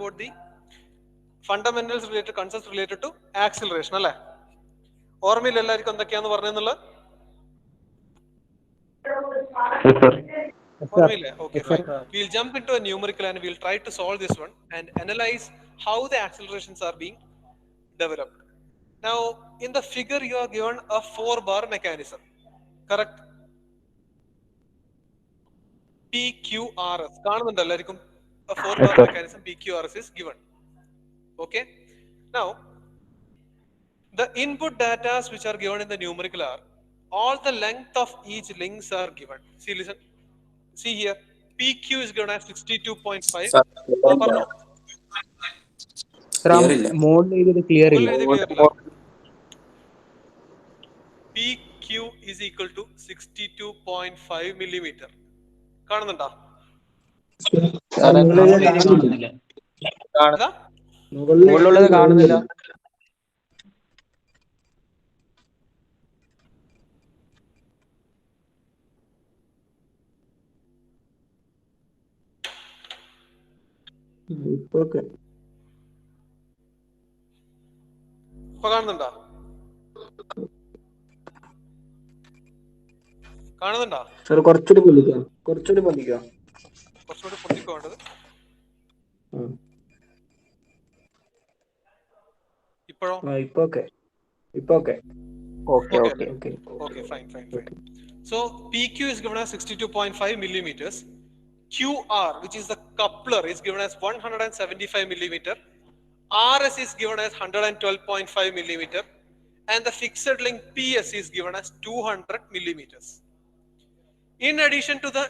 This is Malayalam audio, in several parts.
about the fundamentals related concepts related to acceleration. Alle? ഓർമ്മയില്ല എല്ലാവർക്കും എന്തൊക്കെയാന്ന് പറഞ്ഞെന്നുള്ളത്? ഓർമ്മയില്ലേ? Okay, fine. We'll jump into a numerical and we'll try to solve this one and analyze how the accelerations are being developed. Now, in the figure, you are given a 4-bar mechanism, correct? PQRS. A 4-bar mechanism PQRS is given. Okay. Now, the input data which are given in the numerical are all the length of each links are given. See, listen. See here. PQ is given as 62.5. PQ is equal to 62.5 millimeter. കാണുന്നുണ്ടോ? മുകളിലുള്ളത് കാണുന്നില്ല. ഇപ്പൊ കാണുന്നുണ്ടോ? കാണുന്നുണ്ടോ? കുറച്ചുകൂടി പൊന്തിക്കോ. കുറച്ചുകൂടി പൊന്തിക്കോണ്ടത്. ഇപ്പോഴോ? Okay, fine. So PQ is given as 62.5 millimeters. QR, which is the coupler, is given as 175 millimeter. RS is given as 112.5 millimeter, and the fixed link PS is given as 200 millimeters. In addition to the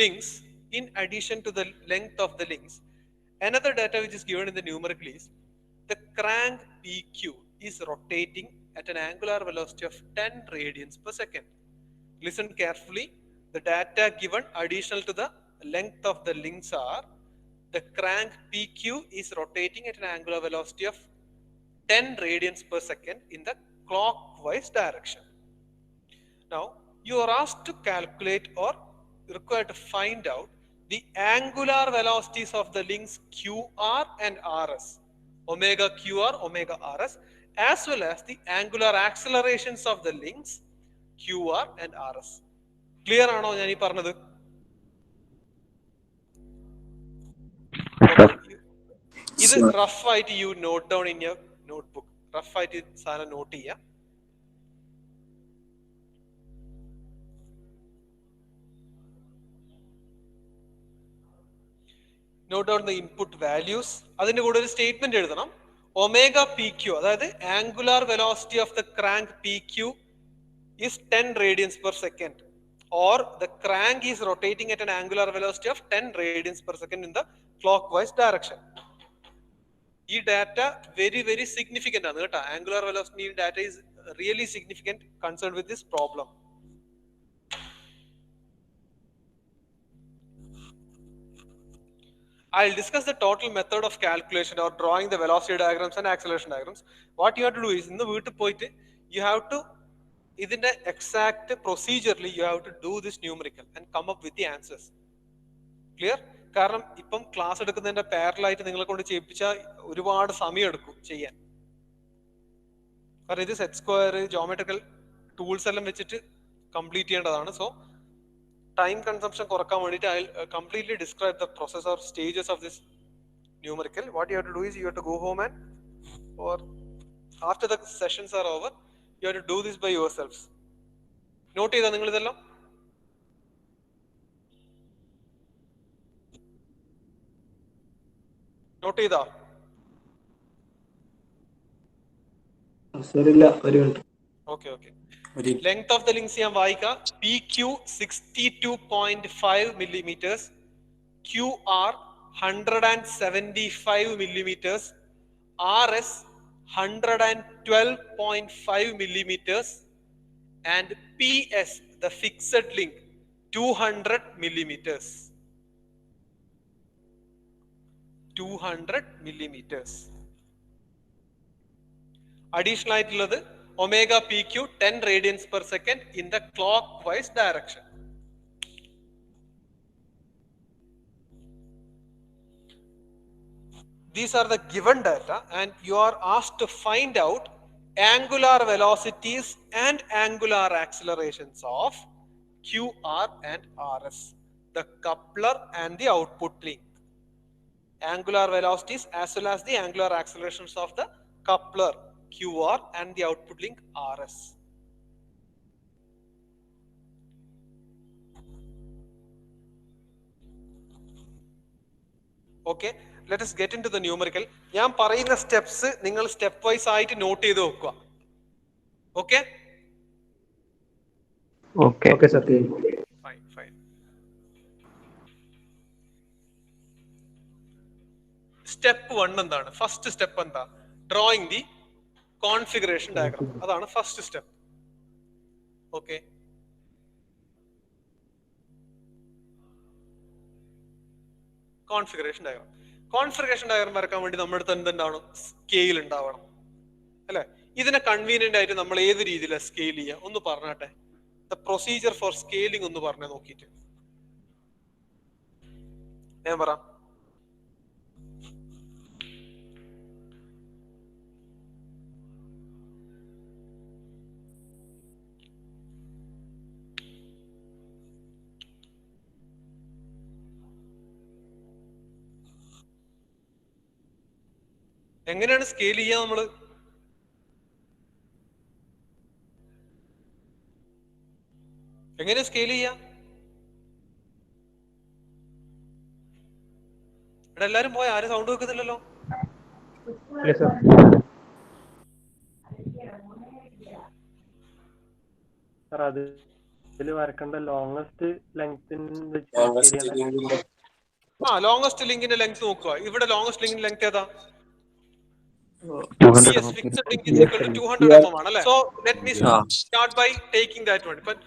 links, in addition to the length of the links, another data which is given in the numerical is the crank PQ is rotating at an angular velocity of 10 radians per second. Listen carefully. The data given additional to the length of the links are the crank PQ is rotating at an angular velocity of 10 radians per second in the clockwise direction. Now, you are asked to calculate or required to find out the angular velocities of the links QR and RS, omega QR, omega RS, as well as the angular accelerations of the links QR and RS. Clear ആണോ ഞാൻ ഈ പറഞ്ഞത്? ഇത് റഫ് ആയിട്ട് you note down in your notebook. Rough ആയിട്ട് സാധനം നോട്ട് ചെയ്യാം. Note down the input values. അതിന്റെ കൂടെ ഒരു സ്റ്റേറ്റ്മെന്റ് എഴുതണം. ഒമേഗ പി ക്യു, അതായത് angular velocity of the crank P Q is 10 radians per second, or the crank is rotating at an angular velocity of 10 radians per second in the clockwise direction. This data very significant ആണ് കേട്ടോ. Angular velocity data is really significant concerned with this problem. I'll discuss the total method of calculation or drawing the velocity diagrams and acceleration diagrams. What you have to do is, in the വീട്ടിൽ പോയിട്ട് you have to ഇതിന്റെ exact procedurally you have to do this numerical and come up with the answers. Clear? കാരണം ഇപ്പം ക്ലാസ് എടുക്കുന്നതിന്റെ പാരലായിട്ട് നിങ്ങളെ കൊണ്ട് ചെയ്യിപ്പിച്ചാൽ ഒരുപാട് സമയം എടുക്കും ചെയ്യാൻ. കാരണം ഇത് സെറ്റ് സ്ക്വയർ, ജോമെട്രിക്കൽ ടൂൾസ് എല്ലാം വെച്ചിട്ട് കംപ്ലീറ്റ് ചെയ്യേണ്ടതാണ്. സോ ടൈം കൺസംഷൻ കുറക്കാൻ വേണ്ടിയിട്ട് I completely describe the process or stages of this numerical. What you have to do is you have to go home and or after the sessions are over you have to do this by yourselves. Note ചെയ്താ നിങ്ങൾ ഇതെല്ലാം? നോട്ട് ചെയ്താ? Okay. Length of the links ഞാൻ വായിക്കാം. PQ 62.5 millimeters, QR 175 millimeters, RS 112.5 millimeters, and PS, the fixed link, 200 millimeters. 200 millimeters. Additional ആയിട്ടുള്ളത് omega PQ 10 radians per second in the clockwise direction. these are the given data, and you are asked to find out angular velocities and angular accelerations of QR and RS, the coupler and the output link. Angular velocities as well as the angular accelerations of the coupler QR and the output link RS. Okay, let us get into the numerical. ഞാൻ പറയുന്ന സ്റ്റെപ്സ് നിങ്ങൾ സ്റ്റെപ്പ് വൈസ് ആയിട്ട് നോട്ട് ചെയ്ത് വെക്കുക. Okay okay okay sir. Fine fine. Step 1 എന്താണ്? ഫസ്റ്റ് സ്റ്റെപ്പ് എന്താ? Drawing the configuration diagram. അതാണ് first step. Okay, configuration diagram. Configuration diagram വരക്കാൻ വേണ്ടി നമ്മുടെ അടുത്ത് എന്തുണ്ടാവണം? സ്കെയിൽ ഉണ്ടാവണം അല്ലെ? ഇതിനെ കൺവീനിയന്റ് ആയിട്ട് നമ്മൾ ഏത് രീതിയിലാണ് സ്കെയിൽ ചെയ്യുക? ഒന്ന് പറഞ്ഞാട്ടെ. ദ പ്രൊസീജിയർ ഫോർ സ്കെയിലിംഗ് ഒന്ന് പറഞ്ഞേ നോക്കിയിട്ട്. ഞാൻ പറ. എങ്ങനെയാണ് സ്കെയിൽ ചെയ്യുക നമ്മള്? എങ്ങനെ സ്കെയിൽ ചെയ്യാ? ഇവിടെ എല്ലാരും പോയ, ആരും സൗണ്ട് വെക്കുന്നില്ലല്ലോ. ലോങ്സ്റ്റ് ലിങ്കിന്റെ ലെങ്ത് നോക്കുക. ഇവിടെ ലോങ്സ്റ്റ് ലിങ്കിന്റെ ലെങ്ത് ഏതാ? 200 fixed link is equal to 200 mm ആണ് അല്ലേ? So let me start by taking that one. But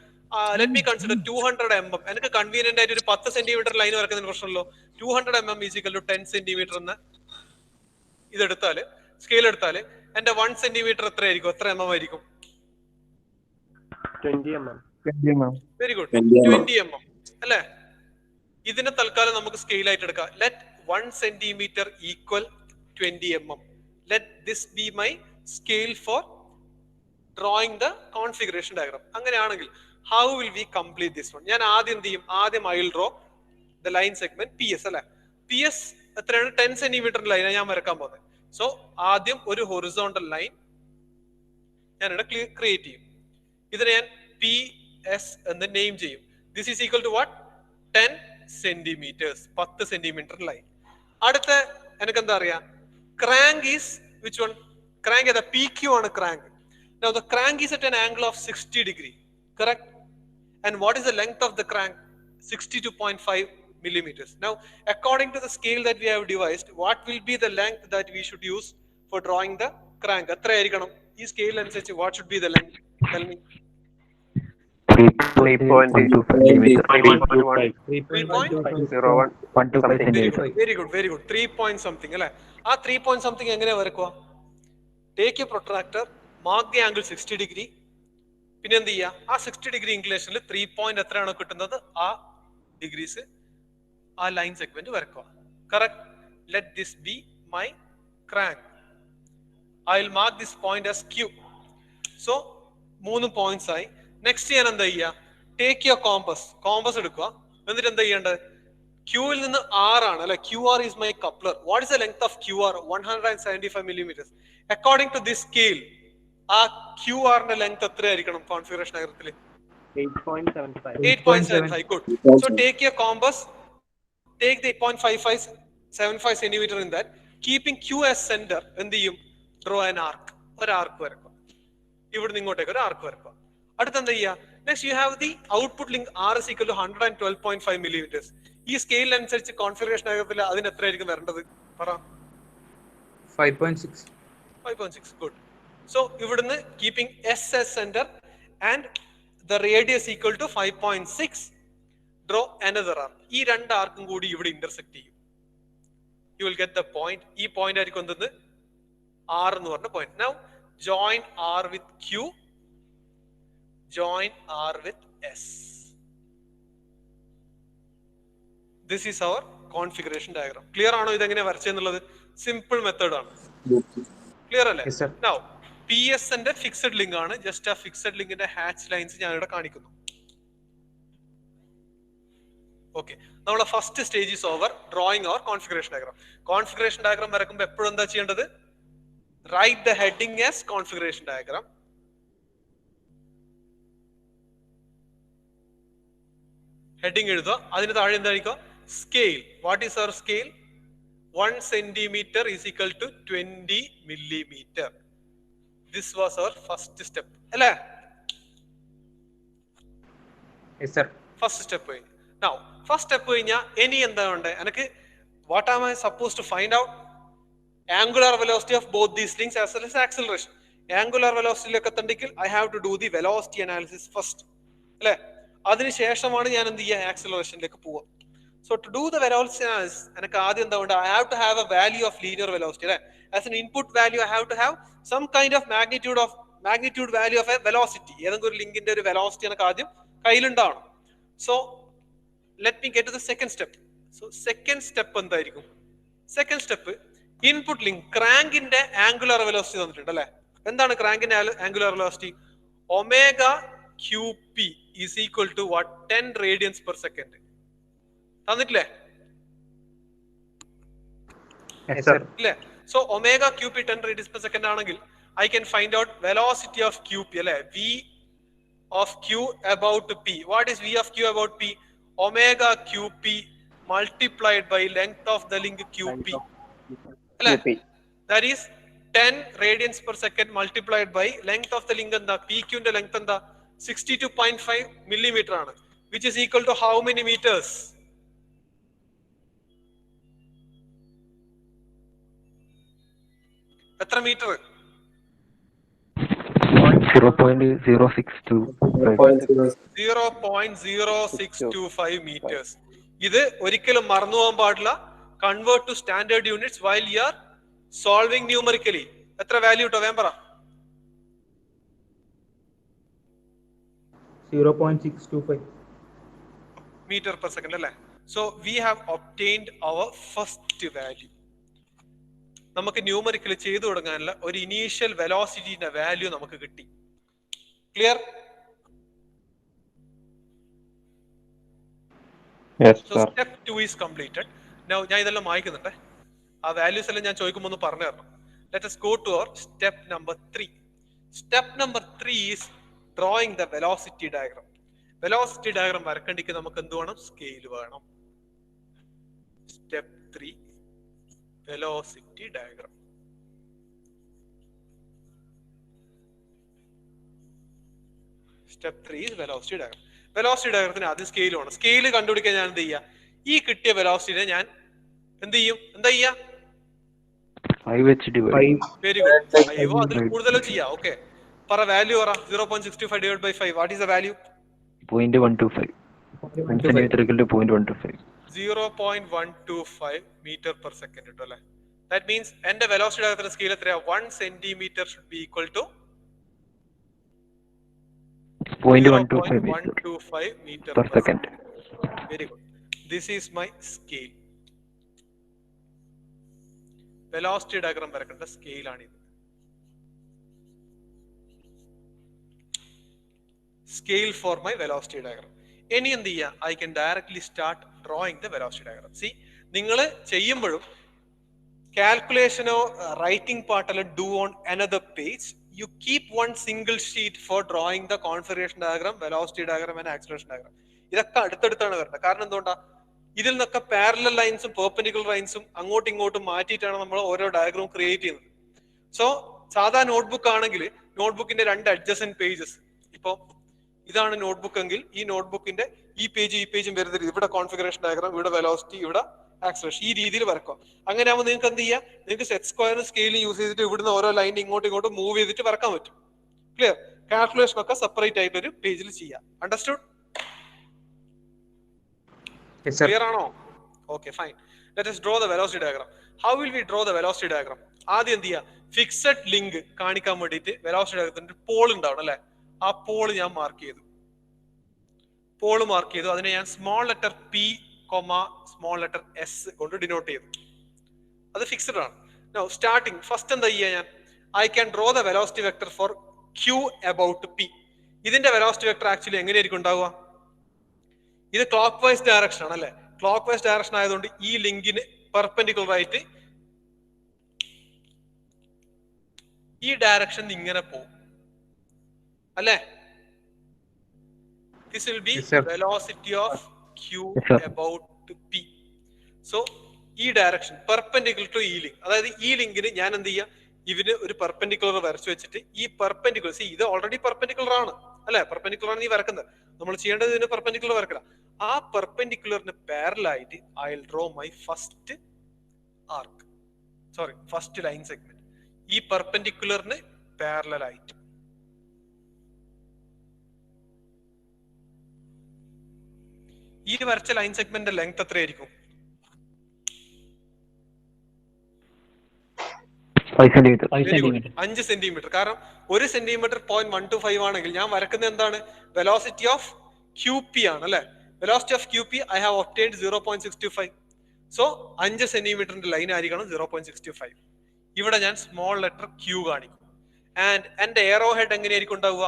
let me consider 200 mm. എനിക്ക് കൺവീനിയന്റ് ആയിട്ട് ഒരു 10 സെന്റിമീറ്റർ ലൈൻ വരക്കുന്നതിന് പ്രശ്നമല്ലോ. 200 mm is equal to 10 centimetre എന്ന് ഇതെടുത്താല്, സ്കെയിൽ എടുത്താല് എന്റെ 1 സെന്റിമീറ്റർ എത്രയായിരിക്കും? എത്ര mm ആയിരിക്കും? 20 mm. വെരി ഗുഡ്, 20 mm അല്ലേ? ഇതിനെ തൽക്കാലം നമുക്ക് സ്കെയിൽ ആയിട്ട് എടുക്കാം. Let 1 centimetre equal 20 mm. Let this be my scale for drawing the configuration diagram. അങ്ങനെയാണെങ്കിൽ how will we complete this one? ഞാൻ ആദ്യം എന്ത് ചെയ്യും? ആദ്യം I will draw the line segment PS അല്ലേ? PS എത്രയാണ്? 10 സെന്റിമീറ്റർ ലൈനാണ് ഞാൻ വരക്കാൻ പോകുന്നത്. സോ ആദ്യം ഒരു ഹൊറിസോണ്ടൽ ലൈൻ ഞാനിവിടെ ക്രിയേറ്റ് ചെയ്യും. ഇതിനെ ഞാൻ PS എന്ന് നെയിം ചെയ്യും. This is equal to what? 10 centimetres, 10 centimetre line. അടുത്ത എനിക്ക് എന്താ അറിയാം? Crank is which one? Crank is the PQ on a crank. Now the crank is at an angle of 60 degree, correct? And what is the length of the crank? 62.5 millimeters. Now according to the scale that we have devised, what will be the length that we should use for drawing the crank? Atra irikkanam ee scale anusarichu what should be the length? Tell me. 3.2 centimeter. 3.01. Very good. 3 point something അല്ലേ? ആ 3 point something എങ്ങനെ വരക്കുക? Take A protractor, mark the angle 60 degree. പിന്നെ എന്ത് ചെയ്യുക? ആ 60 ഡിഗ്രി ഇൻക്ലിനേഷനിൽ 3 പോയിന്റ് എത്രയാണോ കിട്ടുന്നത് ആ ഡിഗ്രീസ് ആ ലൈൻ സെഗ്മെന്റ് വരക്കുക. Correct. Let this be my crank. I will mark this point as Q. So 3 points ആയി. നെക്സ്റ്റ് ഞാൻ എന്താ ചെയ്യുക? ടേക്ക് യുവർ കോമ്പസ് എടുക്കുക. എന്നിട്ട് എന്താ ചെയ്യേണ്ടത്? ക്യൂവിൽ നിന്ന് R ആണ് അല്ലെ? QR is my coupler. What is the length of QR? 175 millimeters. According to this scale, ആ QR ന്റെ length എത്രയായിരിക്കണം configuration ഡയഗ്രത്തിൽ? 8.75. Good. So take your compass, take the 8.75 centimeter in that, keeping Q as center. എന്ത് ചെയ്യും? Draw an arc. ഒരു ആർക്ക് വരക്കുക. ഇവിടുന്ന് ഇങ്ങോട്ടേക്ക് ഒരു ആർക്ക് വരക്കുക. അടുത്ത എന്താ ചെയ്യുക? Next you have the output link R is equal to 112.5 millimeters. ഈ സ്കെയിൽ അനുസരിച്ച് കോൺഫിഗറേഷൻ ഡയഗ്രത്തിൽ അതിന് എത്രയായിരിക്കും വരേണ്ടത്? പറ. 5.6. ഗുഡ്. സോ ഇവിടുന്ന് keeping S as center and the radius equal to 5.6, draw another arc. ഈ രണ്ട് ആർക്കും കൂടി ഇവിടെ ഇന്റർസെക്ട് ചെയ്യും. You will get the point. ഈ പോയിന്റ് ആയിരിക്കും എന്തെന്ന്? R എന്ന് പറഞ്ഞ point. Now join R with Q, join R with S. This is our configuration diagram. Clear ആണോ ഇതെങ്ങനെ വരച്ചെന്നുള്ളത്? സിമ്പിൾ മെത്തേഡ് ആണ്. ക്ലിയർ അല്ലേ? നൗ PS ന്റെ ഫിക്സഡ് ലിങ്ക് ആണ്. ജസ്റ്റ് ആ ഫിക്സഡ് ലിങ്കിന്റെ ഹാച്ച് ലൈൻസ് ഞാൻ ഇവിടെ കാണിക്കുന്നു. ഓക്കെ, നമ്മളെ first stage is over. Drawing our configuration diagram. Configuration diagram വരക്കുമ്പോൾ എപ്പോഴും എന്താ ചെയ്യേണ്ടത്? Write the heading as configuration diagram. Heading എഴുതുക. അതിന് താഴെ എന്തായിരിക്കും? Scale. What is our scale? 1 centimeter is equal to 20 millimeter. This was our first step. അല്ലേ? Yes sir. First step. Now, first step കഴിഞ്ഞാൽ ഇനി എന്താ വേണ്ടേ? എനിക്ക് what am I supposed to find out? Angular velocity of both these links as well as acceleration. Angular velocity ലേക്ക് എത്തണമെങ്കിൽ I have to do the velocity analysis first. അല്ലേ? അതിനുശേഷമാണ് ഞാൻ എന്ത് ചെയ്യുക? ആക്സിലറേഷനിലേക്ക് പോവുക. So to do the velocity analysis, എനിക്ക് ആദ്യം എന്താ വേണ്ട? I have to have a value of linear velocity. അല്ലേ? As an input value, I have to have some kind of magnitude value of a velocity. ഏതെങ്കിലും ഒരു ലിങ്കിന്റെ ഒരു വെലോസിറ്റി എനിക്ക് ആദ്യം കയ്യിലുണ്ടാവണം. So let me get to the second step. So second step എന്തായിരിക്കും? Second step, ഇൻപുട്ട് ലിങ്ക് ക്രാങ്കിന്റെ ആംഗുലർ വെലോസിറ്റി തന്നിട്ടുണ്ട് അല്ലേ? എന്താണ് ക്രാങ്കിന്റെ angular velocity? Omega QP is equal to what? 10 radians per second. തന്നിട്ടില്ലേ? Yes sir. ഇല്ലേ? So omega QP 10 radians per second ആണെങ്കിൽ I can find out velocity of QP അല്ലേ? V of Q about P. What is V of Q about P? Omega QP multiplied by length of the link QP. അല്ലേ? That is 10 radians per second multiplied by length of the link എന്താ? PQ ന്റെ length എന്താ? 62.5 millimeter ആണ്. Which is equal to how many meters? എത്ര മീറ്റർ? 0.0625 meters. ഇത് ഒരിക്കലും മറന്നു പോകാൻ പാടില്ല. Convert to standard units while you are solving numerically. എത്ര വാല്യൂ കിട്ടോ? വേം പറ. 0.625 meter per second അല്ലേ? So we have obtained our first value. നമുക്ക് ന്യൂമറിക്കൽ ചെയ്തു തുടങ്ങാനുള്ള ഒരു ഇനീഷ്യൽ വെലോസിറ്റിന്റെ വാല്യൂ നമുക്ക് കിട്ടി. Clear? Yes So sir. step 2 is completed. Now ഞാൻ ഇതെല്ലാം വായിക്കുന്നുണ്ട്. ആ വാല്യൂസ് എല്ലാം ഞാൻ ചോദിക്കുമ്പോൾ ഒന്ന് പറഞ്ഞു തരണം. Let us go to our step number 3. Step number 3 is drawing the velocity diagram. Velocity diagram വരക്കണ്ടെങ്കിൽ നമുക്ക് എന്ത് വേണം? സ്കെയിൽ വേണം. Step 3, velocity diagram. Step 3 is velocity diagram. Velocity diagram ആദ്യം സ്കെയിൽ വേണം. സ്കെയിൽ കണ്ടുപിടിക്കാൻ ഞാൻ എന്ത് ചെയ്യുക? ഈ കിട്ടിയ വെലോസിറ്റിനെ ഞാൻ എന്ത് ചെയ്യും? എന്താ ചെയ്യുക? 5 വെരി ഗുഡ്. 5 അതിൽ കൂടുതലോ ചെയ്യാം. ഓക്കെ, പറ വാല്യൂ പറ. 0.625 divided by 5. What is the value? 0.125. 1 centimeter equal to 0.125. 0.125 meter per second കിട്ടും അല്ലേ? That means എന്റെ വെലോസിറ്റി ഡയഗ്രത്തിന്റെ സ്കെയിൽ എത്രയാ? 1 centimeter should be equal to 0.125 meter per second. Very good. This is my scale. Velocity diagram വരക്കേണ്ട സ്കെയിൽ ആണിത്. Scale for my velocity diagram. ഇനി എന്ത് ചെയ്യാം? I can directly start drawing the velocity diagram. See, നിങ്ങൾ ചെയ്യുമ്പോഴും കാൽക്കുലേഷനോ റൈറ്റിംഗ് പാർട്ടെല്ലാം do on another page. You keep one single sheet for drawing the configuration diagram, velocity diagram and acceleration diagram. ഇതൊക്കെ അടുത്തടുത്താണ് വരുന്നത്. കാരണം എന്തുകൊണ്ടാ? ഇതിൽ നിന്നൊക്കെ പാരലൽ ലൈൻസും പെർപെൻഡിക്കുലർ ലൈൻസും അങ്ങോട്ടും ഇങ്ങോട്ടും മാറ്റിയിട്ടാണ് നമ്മൾ ഓരോ ഡയഗ്രാം ക്രിയേറ്റ് ചെയ്യുന്നത്. സോ സാധാ നോട്ട്ബുക്ക് ആണെങ്കിൽ നോട്ട്ബുക്കിന്റെ 2 അഡ്ജസന്റ് പേജസ്. ഇപ്പൊ ഇതാണ് നോട്ട്ബുക്ക് എങ്കിൽ ഈ നോട്ട്ബുക്കിന്റെ ഈ പേജും വരുന്നത് ഇവിടെ കോൺഫിഗറേഷൻ ഡയഗ്രാം, ഇവിടെ വെലോസിറ്റി, ഇവിടെ ആക്സിലറേഷൻ, ഈ രീതിയിൽ വരക്കുക. അങ്ങനെ ആകുമ്പോൾ നിങ്ങൾക്ക് എന്ത് ചെയ്യാം? നിങ്ങൾക്ക് സെറ്റ് സ്ക്വയറും സ്കെയിലും യൂസ് ചെയ്തിട്ട് ഇവിടുന്ന് ഓരോ ലൈൻ ഇങ്ങോട്ടും മൂവ് ചെയ്തിട്ട് വരക്കാൻ പറ്റും. ക്ലിയർ? കാൽക്കുലേഷൻ ഒക്കെ സെപ്പറേറ്റ് ആയിട്ട് ഒരു പേജിൽ ചെയ്യാം. അണ്ടർസ്റ്റുഡ്? ക്ലിയർ ആണോ? Okay, fine. Let us draw the velocity diagram. How will we draw the velocity diagram? ആദ്യം എന്ത് ചെയ്യുക? ഫിക്സഡ് ലിങ്ക് കാണിക്കാൻ വേണ്ടിയിട്ട് വെലോസിറ്റി ഡയഗ്രത്തിന്റെ പോൾ ഉണ്ടാവണം അല്ലെ? ആ പോള് ഞാൻ മാർക്ക് ചെയ്തു. അതിനെ ഞാൻ small letter P small letter S കൊണ്ട് ഡിനോട്ട് ചെയ്തു. അത് ഫിക്സ്ഡ് ആണ്. Now starting ഫസ്റ്റ് എന്താ ചെയ്യാ ഞാൻ? I can draw the velocity vector for q about p. ഇതിന്റെ വെലോസിറ്റി വെക്ടർ ആക്ച്വലി എങ്ങനെയായിരിക്കും ഉണ്ടാവുക? ഇത് ക്ലോക്ക് വൈസ് ഡയറക്ഷൻ ആണ് അല്ലെ? ക്ലോക്ക് വൈസ് ഡയറക്ഷൻ ആയതുകൊണ്ട് ഈ ലിങ്കിന് പെർപെൻഡിക്കുലർ ആയിട്ട് ഈ ഡയറക്ഷൻ ഇങ്ങനെ പോകും അല്ലെ? This will be velocity of q about p. So ഈ ഡയറക്ഷൻ പെർപെൻഡിക്കുലർ ടു ഈ ലിങ്ക്, അതായത് ഈ ലിങ്കിന് ഞാൻ എന്ത് ചെയ്യാം, ഇവന് ഒരു പെർപെൻഡിക്കുലർ വരച്ചു വെച്ചിട്ട് ഈ പെർപെൻഡിക്കുലർ ഇത് ഓൾറെഡി പെർപെൻഡിക്കുലർ ആണ് അല്ലെ? പെർപെൻഡിക്കുലർ ആണ് ഈ വരക്കുന്നത്. നമ്മൾ ചെയ്യേണ്ടത് ഇതിന് പെർപെൻഡിക്കുലർ വരക്കണം. ആ പെർപെൻഡിക്കുലറിന് പാരലൽ ആയിട്ട് I will draw my first arc, sorry first line segment. ഈ പെർപെൻഡിക്കുലറിന് പാരലൽ ആയിട്ട് ഈ വരച്ച ലൈൻ സെഗ്മെന്റ് ലെങ്ത് എത്രയായിരിക്കും? 5 സെന്റിമീറ്റർ. കാരണം 1 സെന്റിമീറ്റർ 0.125 ആണെങ്കിൽ ഞാൻ വരക്കുന്നത് എന്താണ്? വെലോസിറ്റി ഓഫ് QP ആണ് അല്ലെ? Velocity of QP I have obtained 0.625. So 5 സെന്റിമീറ്ററിന്റെ ലൈൻ ആയിരിക്കണം 0.625. ഇവിടെ ഞാൻ സ്മോൾ ലെറ്റർ Q കാണിക്കും. ആൻഡ് എന്റെ എയറോ ഹെഡ് എങ്ങനെയായിരിക്കും ഉണ്ടാവുക?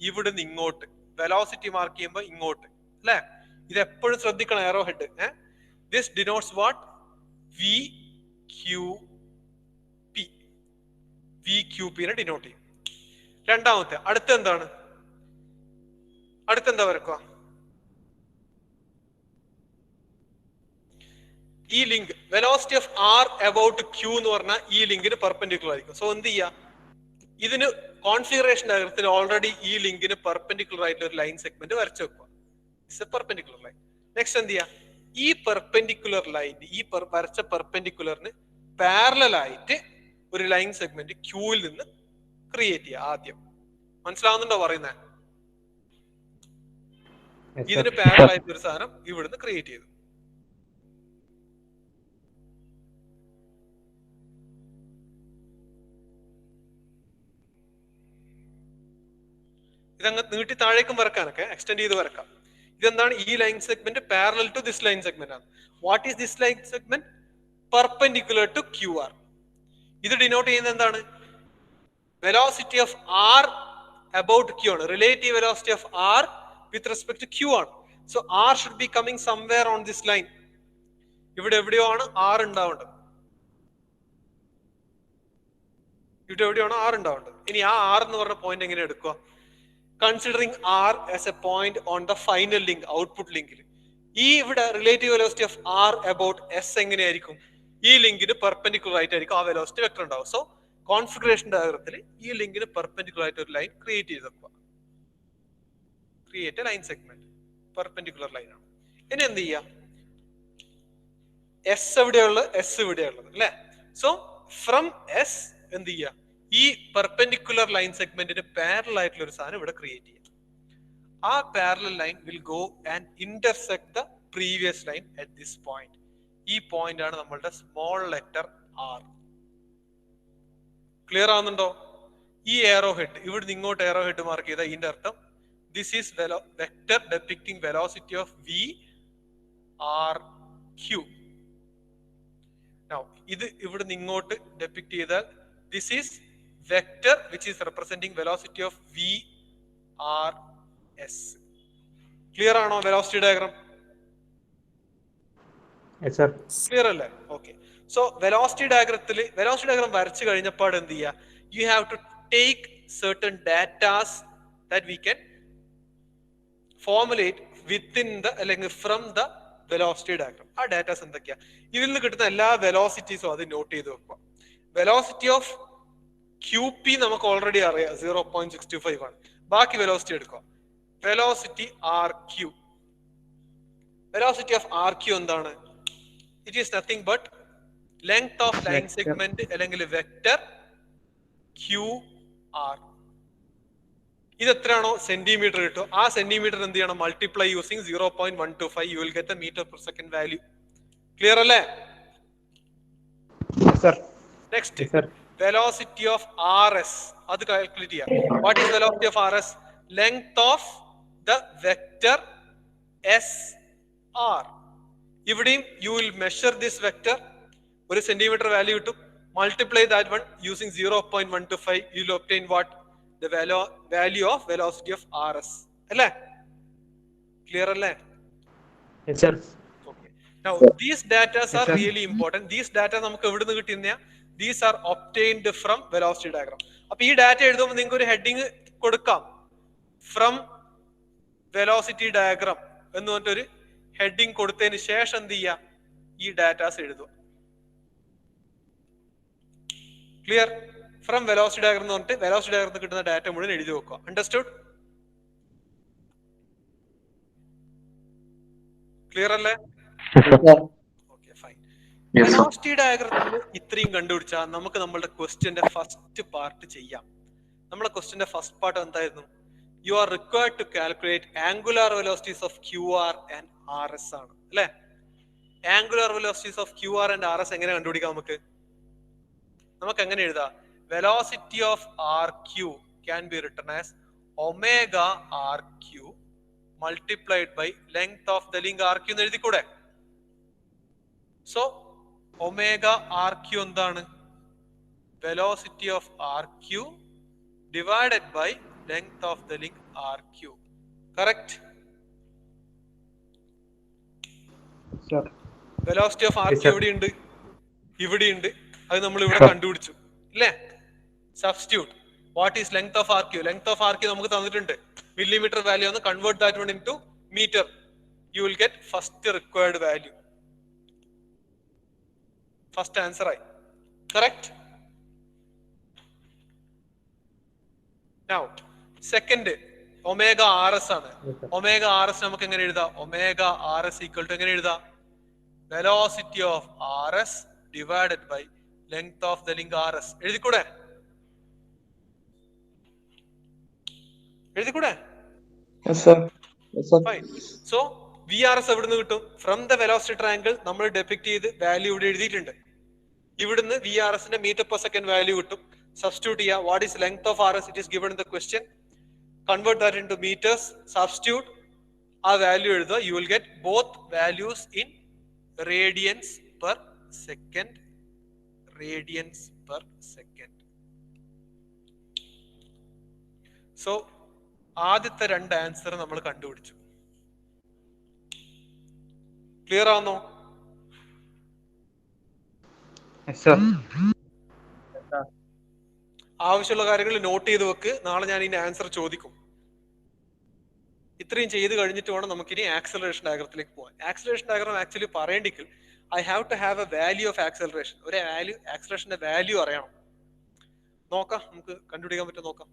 ഇവിടുന്ന് ഇങ്ങോട്ട് വെലോസിറ്റി മാർക്ക് ചെയ്യുമ്പോൾ ഇങ്ങോട്ട് അല്ലെ? ഇത് എപ്പോഴും ശ്രദ്ധിക്കണം, aero head. This denotes what? VQP നെ ഡിനോട്ട് ചെയ്യും. രണ്ടാമത്തെ അടുത്ത എന്താണ്? അടുത്തെന്താ വരക്കുക? ഈ link velocity of R about Q എന്ന് പറഞ്ഞാൽ ഈ ലിങ്കിന് പെർപെൻഡിക്കുലർ ആയിരിക്കും. സോ എന്ത് ചെയ്യാ? ഇതിന് കോൺഫിഗറേഷൻ ഡയഗ്രത്തിൽ ഓൾറെഡി ഈ ലിങ്കിന് പെർപെൻഡിക്കുലർ ആയിട്ടുള്ള ഒരു ലൈൻ സെഗ്മെന്റ് വരച്ചു വെക്കുക. It's A perpendicular line. Next എന്ത് ചെയ്യാ? ഈ പെർപെൻഡിക്കുലർ ലൈൻ, ഈ വരച്ച പെർപെൻഡിക്കുലറിന് പാരലൽ ആയിട്ട് ഒരു ലൈൻ സെഗ്മെന്റ് ക്യൂവിൽ നിന്ന് ക്രിയേറ്റ് ചെയ്യുക ആദ്യം. മനസ്സിലാവുന്നുണ്ടോ പറയുന്നത്? ഇതിന് പാരലൽ ആയിട്ട് ഒരു സാധനം ഇവിടുന്ന് ക്രിയേറ്റ് ചെയ്തു. ഇതങ്ങ് നീട്ടി താഴേക്കും വരക്കാനൊക്കെ എക്സ്റ്റെൻഡ് ചെയ്ത് വരക്കാം. ഇതെന്താണ്? ഈ line segment parallel to this line segment ആണ്. What is this line segment? Perpendicular to QR. ഇത് ഡിനോട്ട് ചെയ്യുന്നത് എന്താണ്? Velocity of R about Q ആണ്. Relative velocity of R with respect to Q ആണ്. So R should be coming somewhere on this line. ഇവിടെ എവിടെയോ ആണ് R ഉണ്ടാവേണ്ടത്. ഇവിടെ എവിടെയാണ് R ഉണ്ടാവേണ്ടത്. ഇനി ആ R എന്ന് പറഞ്ഞ പോയിന്റ് എങ്ങനെ എടുക്കുക? Considering R as A point on the final link, output ലിങ്കിൽ. ഈ ഇവിടെ relative velocity of R about S എങ്ങനെയായിരിക്കും? ഈ ലിങ്കിന് പെർപെൻഡിക്കുലർ ആയിട്ടായിരിക്കും ആ വെലോസിറ്റി വെക്ടർ ഉണ്ടാവും. സോ കോൺഫിഗറേഷൻ ഡയഗ്രത്തിൽ ഈ ലിങ്കിന് പെർപെൻഡിക്കുലർ ആയിട്ട് ഒരു ലൈൻ ക്രിയേറ്റ് ചെയ്ത് വെക്കുക. Create A line segment, perpendicular line ആണ്. ഇനി എന്ത് ചെയ്യാം? എസ് എവിടെയുള്ളത്? എസ് ഇവിടെയുള്ളത് അല്ലെ? സോ ഫ്രം എസ് എന്ത് ചെയ്യാം? ഈ പെർപെൻഡിക്കുലർ ലൈൻ സെഗ്മെന്റിന് പാരലൽ ആയിട്ടുള്ള ഒരു സാധനം ഇവിടെ ക്രിയേറ്റ് ചെയ്യാം. ആ parallel line will go and intersect the previous line at this point. ഈ പോയിന്റ് ആണ് നമ്മളുടെ സ്മോൾ ലെറ്റർ R. ക്ലിയർ ആവുന്നുണ്ടോ? ഈ എയറോ ഹെഡ് ഇവിടുന്ന് ഇങ്ങോട്ട് എയറോ ഹെഡ് മാർക്ക് ചെയ്ത ഇതിന്റെ അർത്ഥം this is vector depicting velocity of VRQ. Now ഇത് ഇവിടുന്ന് ഇങ്ങോട്ട് ഡെപിക്ട് ചെയ്താൽ this is vector which is representing velocity of VRS. Clear ആണോ വെലോസിറ്റി ഡയഗ്രാം? ക്ലിയർ അല്ലേ? ഓക്കെ. സോ വെലോസിറ്റി ഡയഗ്രാം വരച്ചു കഴിഞ്ഞപ്പോൾ എന്ത് ചെയ്യുക? You have to take certain datas that we can formulate within the അല്ലെങ്കിൽ from the velocity diagram. ആ ഡാറ്റാസ് എന്തൊക്കെയാ? ഇതിൽ നിന്ന് കിട്ടുന്ന എല്ലാ വെലോസിറ്റീസും അത് നോട്ട് ചെയ്ത് വെക്കുക. വെലോസിറ്റി ഓഫ് QP നമുക്ക് ഓൾറെഡി അറിയാം 0.625 ആണ്. ബാക്കി വെലോസിറ്റി എടുക്കുക. Velocity RQ. Velocity of RQ എന്താണ്? It is nothing but length of line segment അല്ലെങ്കിൽ വെക്ടർ QR. ഇത് എത്രയാണോ സെന്റിമീറ്റർ കിട്ടും, ആ സെന്റിമീറ്റർ എന്ത് ചെയ്യണം? Multiply using 0.125. U will get the metre per second value. Clear അല്ലേ? നെക്സ്റ്റ് വെലോസിറ്റി ഓഫ് RS അത് കാൽക്കുലേറ്റ് ചെയ്യാം. What is velocity of RS? Length of the vector SR. ഇവിടെയും you will measure this vector, ഒരു സെന്റിമീറ്റർ വാല്യൂ കിട്ടും, multiply that one using 0.125, you will obtain what? The value of velocity of RS. അല്ലേ? ക്ലിയർ അല്ലേ? Yes, sir. Okay. Now these data are really important. These data നമുക്ക് എവിടുന്ന് കിട്ടുന്ന? These are obtained from velocity diagram. അപ്പൊ ഈ ഡാറ്റ എഴുതുമ്പോൾ നിങ്ങൾക്ക് ഒരു ഹെഡിങ് കൊടുക്കാം, ഫ്രം വെലോസിറ്റി ഡയഗ്രാം എന്ന് പറഞ്ഞിട്ടൊരു ഹെഡിങ് കൊടുത്തതിന് ശേഷം എന്ത് ചെയ്യുക? ഈ ഡാറ്റാസ് എഴുതുക. ക്ലിയർ? ഫ്രം വെലോസിറ്റി ഡയഗ്രാം എന്ന് പറഞ്ഞിട്ട് വെലോസിറ്റി ഡയഗ്രാമത്തിൽ കിട്ടുന്ന ഡാറ്റ മുഴുവൻ എഴുതി വെക്കുക. അണ്ടർസ്റ്റുഡ്? ക്ലിയർ അല്ലേ? Okay, fine. വെലോസിറ്റി ഡയഗ്രത്തിൽ ഇത്രയും കണ്ടുപിടിച്ചാൽ നമുക്ക് നമ്മളുടെ ക്വസ്റ്റ്യന്റെ ഫസ്റ്റ് പാർട്ട് ചെയ്യാം. നമ്മളെ ക്വസ്റ്റ്യന്റെ ഫസ്റ്റ് പാർട്ട് എന്തായിരുന്നു? You are required to calculate angular velocities of QR and RS ആണ് അല്ലെ? Angular velocities of QR and RS എങ്ങനെ കണ്ടുപിടിക്കാം? നമുക്ക് എങ്ങനെ എഴുതാം? Velocity of RQ can be written as omega RQ multiplied by length of the link RQ എന്ന് എഴുതിക്കൂടെ? സോ ഒമേഗ RQ എന്താണ്? Velocity of RQ divided by length of the link RQ. Correct? Velocity of RQ എവിടെയുണ്ട്? ഇവിടെയുണ്ട്. അത് നമ്മൾ ഇവിടെ കണ്ടുപിടിച്ചു അല്ലേ? Substitute. What is length of RQ? Length of RQ നമുക്ക് തന്നിട്ടുണ്ട്. millimeter value ഒന്ന് convert that one into meter. You will get first required value. First answer ആയി. Correct? Now second omega RS ആണ്. omega RS നമുക്ക് എങ്ങനെ എഴുതാം? omega RS equal to എങ്ങനെ എഴുതാം? velocity of RS divided by length of the link RS. എഴുതിക്കൂടെ? എഴുതിക്കൂടെ? Yes sir. Yes sir. Fine. So VRS എവിടുന്ന് കിട്ടും? ഫ്രം ദ വെലോസിറ്റി ട്രയാങ്കിൾ നമ്മൾ ഡെപിക്ട് ചെയ്ത് വാല്യൂ ഇവിടെ എഴുതിയിട്ടുണ്ട്. ഇവിടുന്ന് VRSന്റെ മീറ്റർ പെർ സെക്കൻഡ് വാല്യൂ കിട്ടും. സബ്സ്റ്റിറ്റ്യൂട്ട് ചെയ്യുക. What is length of RS? It is given in the question. Convert that into meters. Substitute ആ വാല്യൂ എഴുതുക. You will get both values in radians per second. Radians per second. So ആദ്യത്തെ രണ്ട് ആൻസർ നമ്മൾ കണ്ടുപിടിച്ചു. ക്ലിയർ ആവുന്നോ? ആവശ്യമുള്ള കാര്യങ്ങൾ നോട്ട് ചെയ്ത് വെക്ക്. നാളെ ഞാൻ ഇതിന്റെ ആൻസർ ചോദിക്കും. ഇത്രയും ചെയ്ത് കഴിഞ്ഞിട്ട് വേണം നമുക്കിനി ആക്സലറേഷൻ ഡയഗ്രത്തിലേക്ക് പോകാൻ. ആക്സലറേഷൻ ഡയഗ്രാം ആക്ച്വലി പറയേണ്ടെങ്കിൽ I have to have a value of acceleration. ഒരു വാല്യൂ, ആക്സലറേഷന്റെ വാല്യൂ അറിയണം. നോക്കാം, നമുക്ക് കണ്ടുപിടിക്കാൻ പറ്റും നോക്കാം.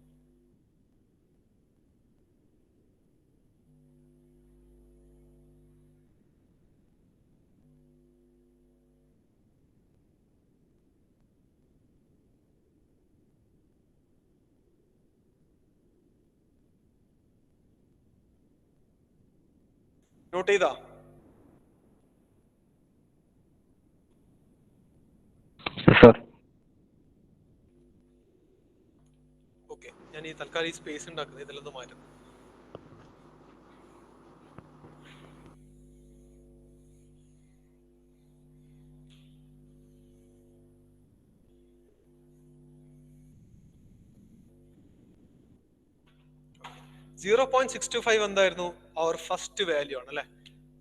നോട്ട് ചെയ്താ? ഓക്കെ, ഞാൻ ഈ തൽക്കാലം ഈ സ്പേസ് ഉണ്ടാക്കുന്നത് ഇതിലൊന്ന് മാറ്റും. .625 എന്തായിരുന്നു? അവർ ഫസ്റ്റ് വാല്യൂ ആണ് അല്ലെ?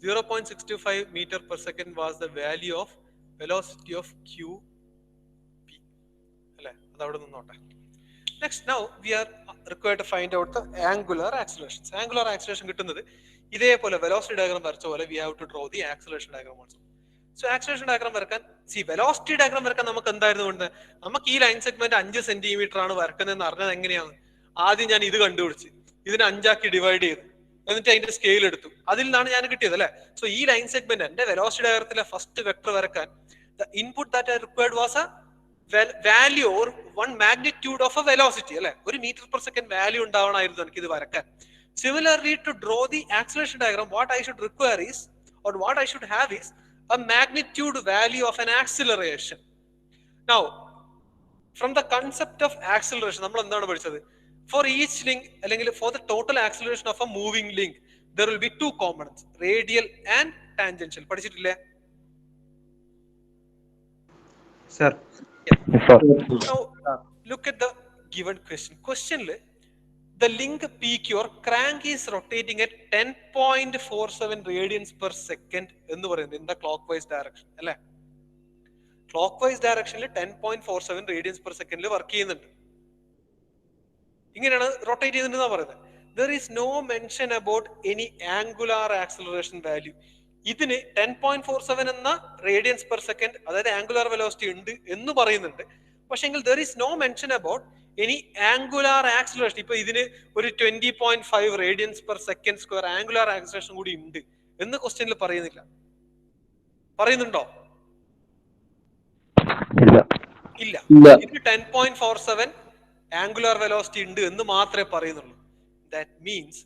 0.625 metre per second was the value of velocity of QP അല്ലെ? അത് അവിടെ നിന്നോട്ടെ. Next now we are required to find out the angular accelerations. Angular acceleration കിട്ടുന്നത് ഇതേപോലെ വെലോസിറ്റി ഡയഗ്രാം വരച്ച പോലെ we have to draw the acceleration diagram also. So acceleration diagram വരക്കാൻ വെലോസിറ്റി ഡയഗ്രാം വരക്കാൻ നമുക്ക് എന്തായിരുന്നു വേണ്ടത്? നമുക്ക് ഈ ലൈൻ സെഗ്മെന്റ് 5 സെന്റിമീറ്റർ ആണ് വരക്കുന്നതെന്ന് അറിഞ്ഞത് എങ്ങനെയാണ്? ആദ്യം ഞാൻ ഇത് കണ്ടുപിടിച്ച് ഇതിനെ 5 ആക്കി ഡിവൈഡ് ചെയ്തു, എന്നിട്ട് അതിന്റെ സ്കെയിൽ എടുത്തു. അതിൽ നിന്നാണ് ഞാൻ കിട്ടിയത് അല്ലെ? സോ ഈ ലൈൻ സെഗ്മെന്റ് എന്റെ വെലോസിറ്റി ഡയഗ്രത്തിലെ ഫസ്റ്റ് വെക്ടർ വരക്കാൻ the input that I required was a value or one magnitude of a velocity അല്ലെ? ഒരു മീറ്റർ പെർ സെക്കൻഡ് വാല്യൂ ഉണ്ടാവണമായിരുന്നു എനിക്ക് ഇത് വരക്കാൻ. Similarly to draw the acceleration diagram what I should require is or what I should have is a magnitude value of an acceleration. Now from the concept of acceleration നമ്മൾ എന്താണ് പഠിച്ചത്? For each link അല്ലെങ്കിൽ for the total acceleration of a moving link there will be two components, radial and tangential. പഠിച്ചിട്ടില്ലേ? Sir. Yes, sir. Now look at the given question. Questionil the link PQ or crank is rotating at 10.47 radians per second എന്ന് പറയുന്നത് in the clockwise direction അല്ലേ? ക്ലോക്ക് ഡയറക്ഷനിൽ 10.47 റേഡിയൻസ് പെർ സെക്കൻഡിൽ വർക്ക് ചെയ്യുന്നുണ്ട്. ഇങ്ങനെയാണ് റൊട്ടേറ്റ് ചെയ്യുന്നുണ്ടെന്നാണ് പറയുന്നത്. There is no mention about any angular acceleration value. ഇതിന് 10.47 എന്ന റേഡിയൻസ് പെർ സെക്കൻഡ്, അതായത് ആംഗുലാർ വെലോസിറ്റി ഉണ്ട് എന്ന് പറയുന്നുണ്ട്. പക്ഷെ എങ്കിൽ there is no mention about any angular acceleration. ഇപ്പൊ ഇതിന് ഒരു 20.5 radians per second square angular acceleration കൂടി ഉണ്ട് എന്ന് ക്വസ്റ്റ്യനിൽ പറയുന്നില്ല. പറയുന്നുണ്ടോ? ഇല്ല. ഇതിന് 10.47 ആംഗുലാർ വെലോസിറ്റി ഉണ്ട് എന്ന് മാത്രമേ പറയുന്നുള്ളൂ. ദാറ്റ് മീൻസ്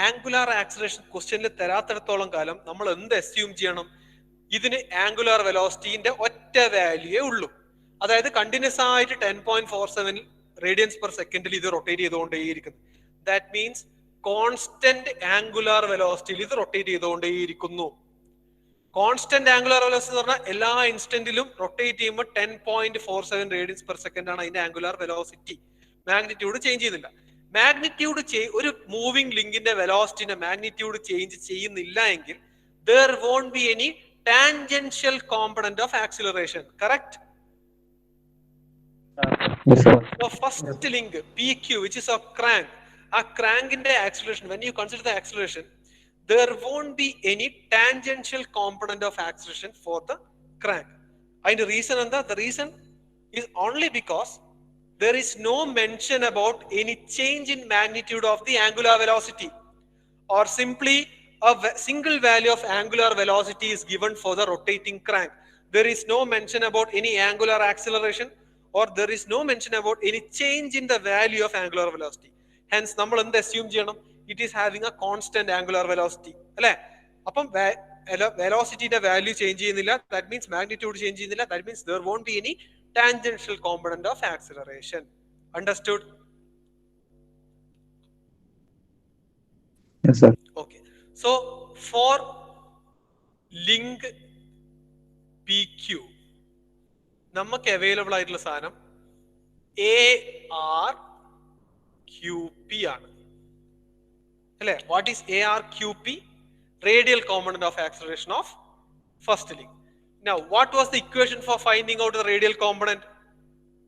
ആംഗുലാർ ആക്സിലറേഷൻ ക്വസ്റ്റ്യനിൽ തരാത്തിടത്തോളം കാലം നമ്മൾ എന്ത് അസ്യൂം ചെയ്യണം? ഇതിന് ആംഗുലാർ വെലോസിറ്റിന്റെ ഒറ്റ വാല്യൂയേ ഉള്ളൂ. അതായത് കണ്ടിന്യൂസ് ആയിട്ട് 10.47 റേഡിയൻസ് പെർ സെക്കൻഡിൽ ഇത് റൊട്ടേറ്റ് ചെയ്തുകൊണ്ടേയിരിക്കുന്നു. ദാറ്റ് മീൻസ് കോൺസ്റ്റന്റ് ആംഗുലാർ വെലോസിറ്റിയിൽ ഇത് റൊട്ടേറ്റ് ചെയ്തുകൊണ്ടേയിരിക്കുന്നു. കോൺസ്റ്റന്റ് ആംഗുലാർ വെലോസിറ്റി എന്ന് പറഞ്ഞാൽ എല്ലാ ഇൻസ്റ്റന്റിലും റൊട്ടേറ്റ് ചെയ്യുമ്പോൾ 10.47 റേഡിയൻസ് പെർ സെക്കൻഡ് ആണ് അതിന്റെ ആംഗുലാർ വെലോസിറ്റി. മാഗ്നിറ്റ്യൂഡ് ചേഞ്ച് ചെയ്യുന്നില്ല. മാഗ്നിറ്റ്യൂഡ് ഒരു മൂവിംഗ് ലിങ്കിന്റെ വെലോസിറ്റിന്റെ മാഗ്നിറ്റ്യൂഡ് ചേഞ്ച് ചെയ്യുന്നില്ല എങ്കിൽ there won't be any tangential component of acceleration. Correct? Yes, sir. So first link PQ, which is a crank, a crank in the acceleration, when you consider the acceleration, there won't be any tangential component of acceleration for the crank. And the reason is only because there is no mention about any change in magnitude of the angular velocity, or simply a single value of angular velocity is given for the rotating crank. There is no mention about any angular acceleration, or there is no mention about any change in the value of angular velocity. Hence നമ്മൾ എന്ത് assume ചെയ്യണം? It is having a constant angular velocity. അല്ലേ? അപ്പം വെലോസിറ്റിയുടെ വാല്യൂ ചേഞ്ച് ചെയ്യുന്നില്ല. That means magnitude ചേഞ്ച് ചെയ്യുന്നില്ല. That means there won't be any tangential component of acceleration. Understood? Yes, sir. Okay. So for link PQ നമുക്ക് അവൈലബിൾ ആയിട്ടുള്ള സാധനം ARQP ആണ് അല്ലേ? What is ARQP? Radial component of acceleration of first link. Now what was the equation for finding out the radial component?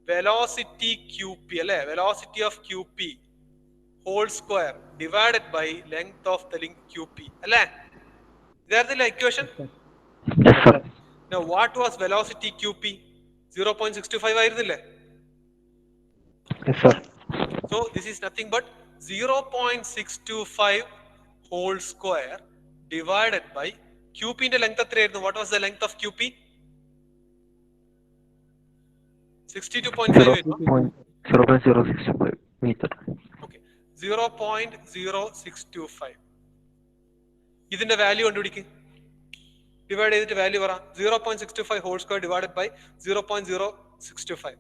Velocity QP അല്ലേ? Velocity of QP whole square divided by length of the link QP അല്ലേ? ഇതായിരുന്നില്ല equation? Yes, sir. Now what was velocity QP? 0.65 ആയിരുന്നില്ലേ? Yes, sir. So this is nothing but 0.625 whole square divided by QP ന്റെ ലെങ്ത് എത്രയായിരുന്നു? What was the length of QP? 62.5 0.065 meter. Okay, 0.0625. ഇതിന്റെ വാല്യൂ കണ്ടുപിടിക്ക്. ഡിവൈഡ് ചെയ്തിട്ട് വാല്യൂ പറ. 0.625 whole square divided by 0.0625.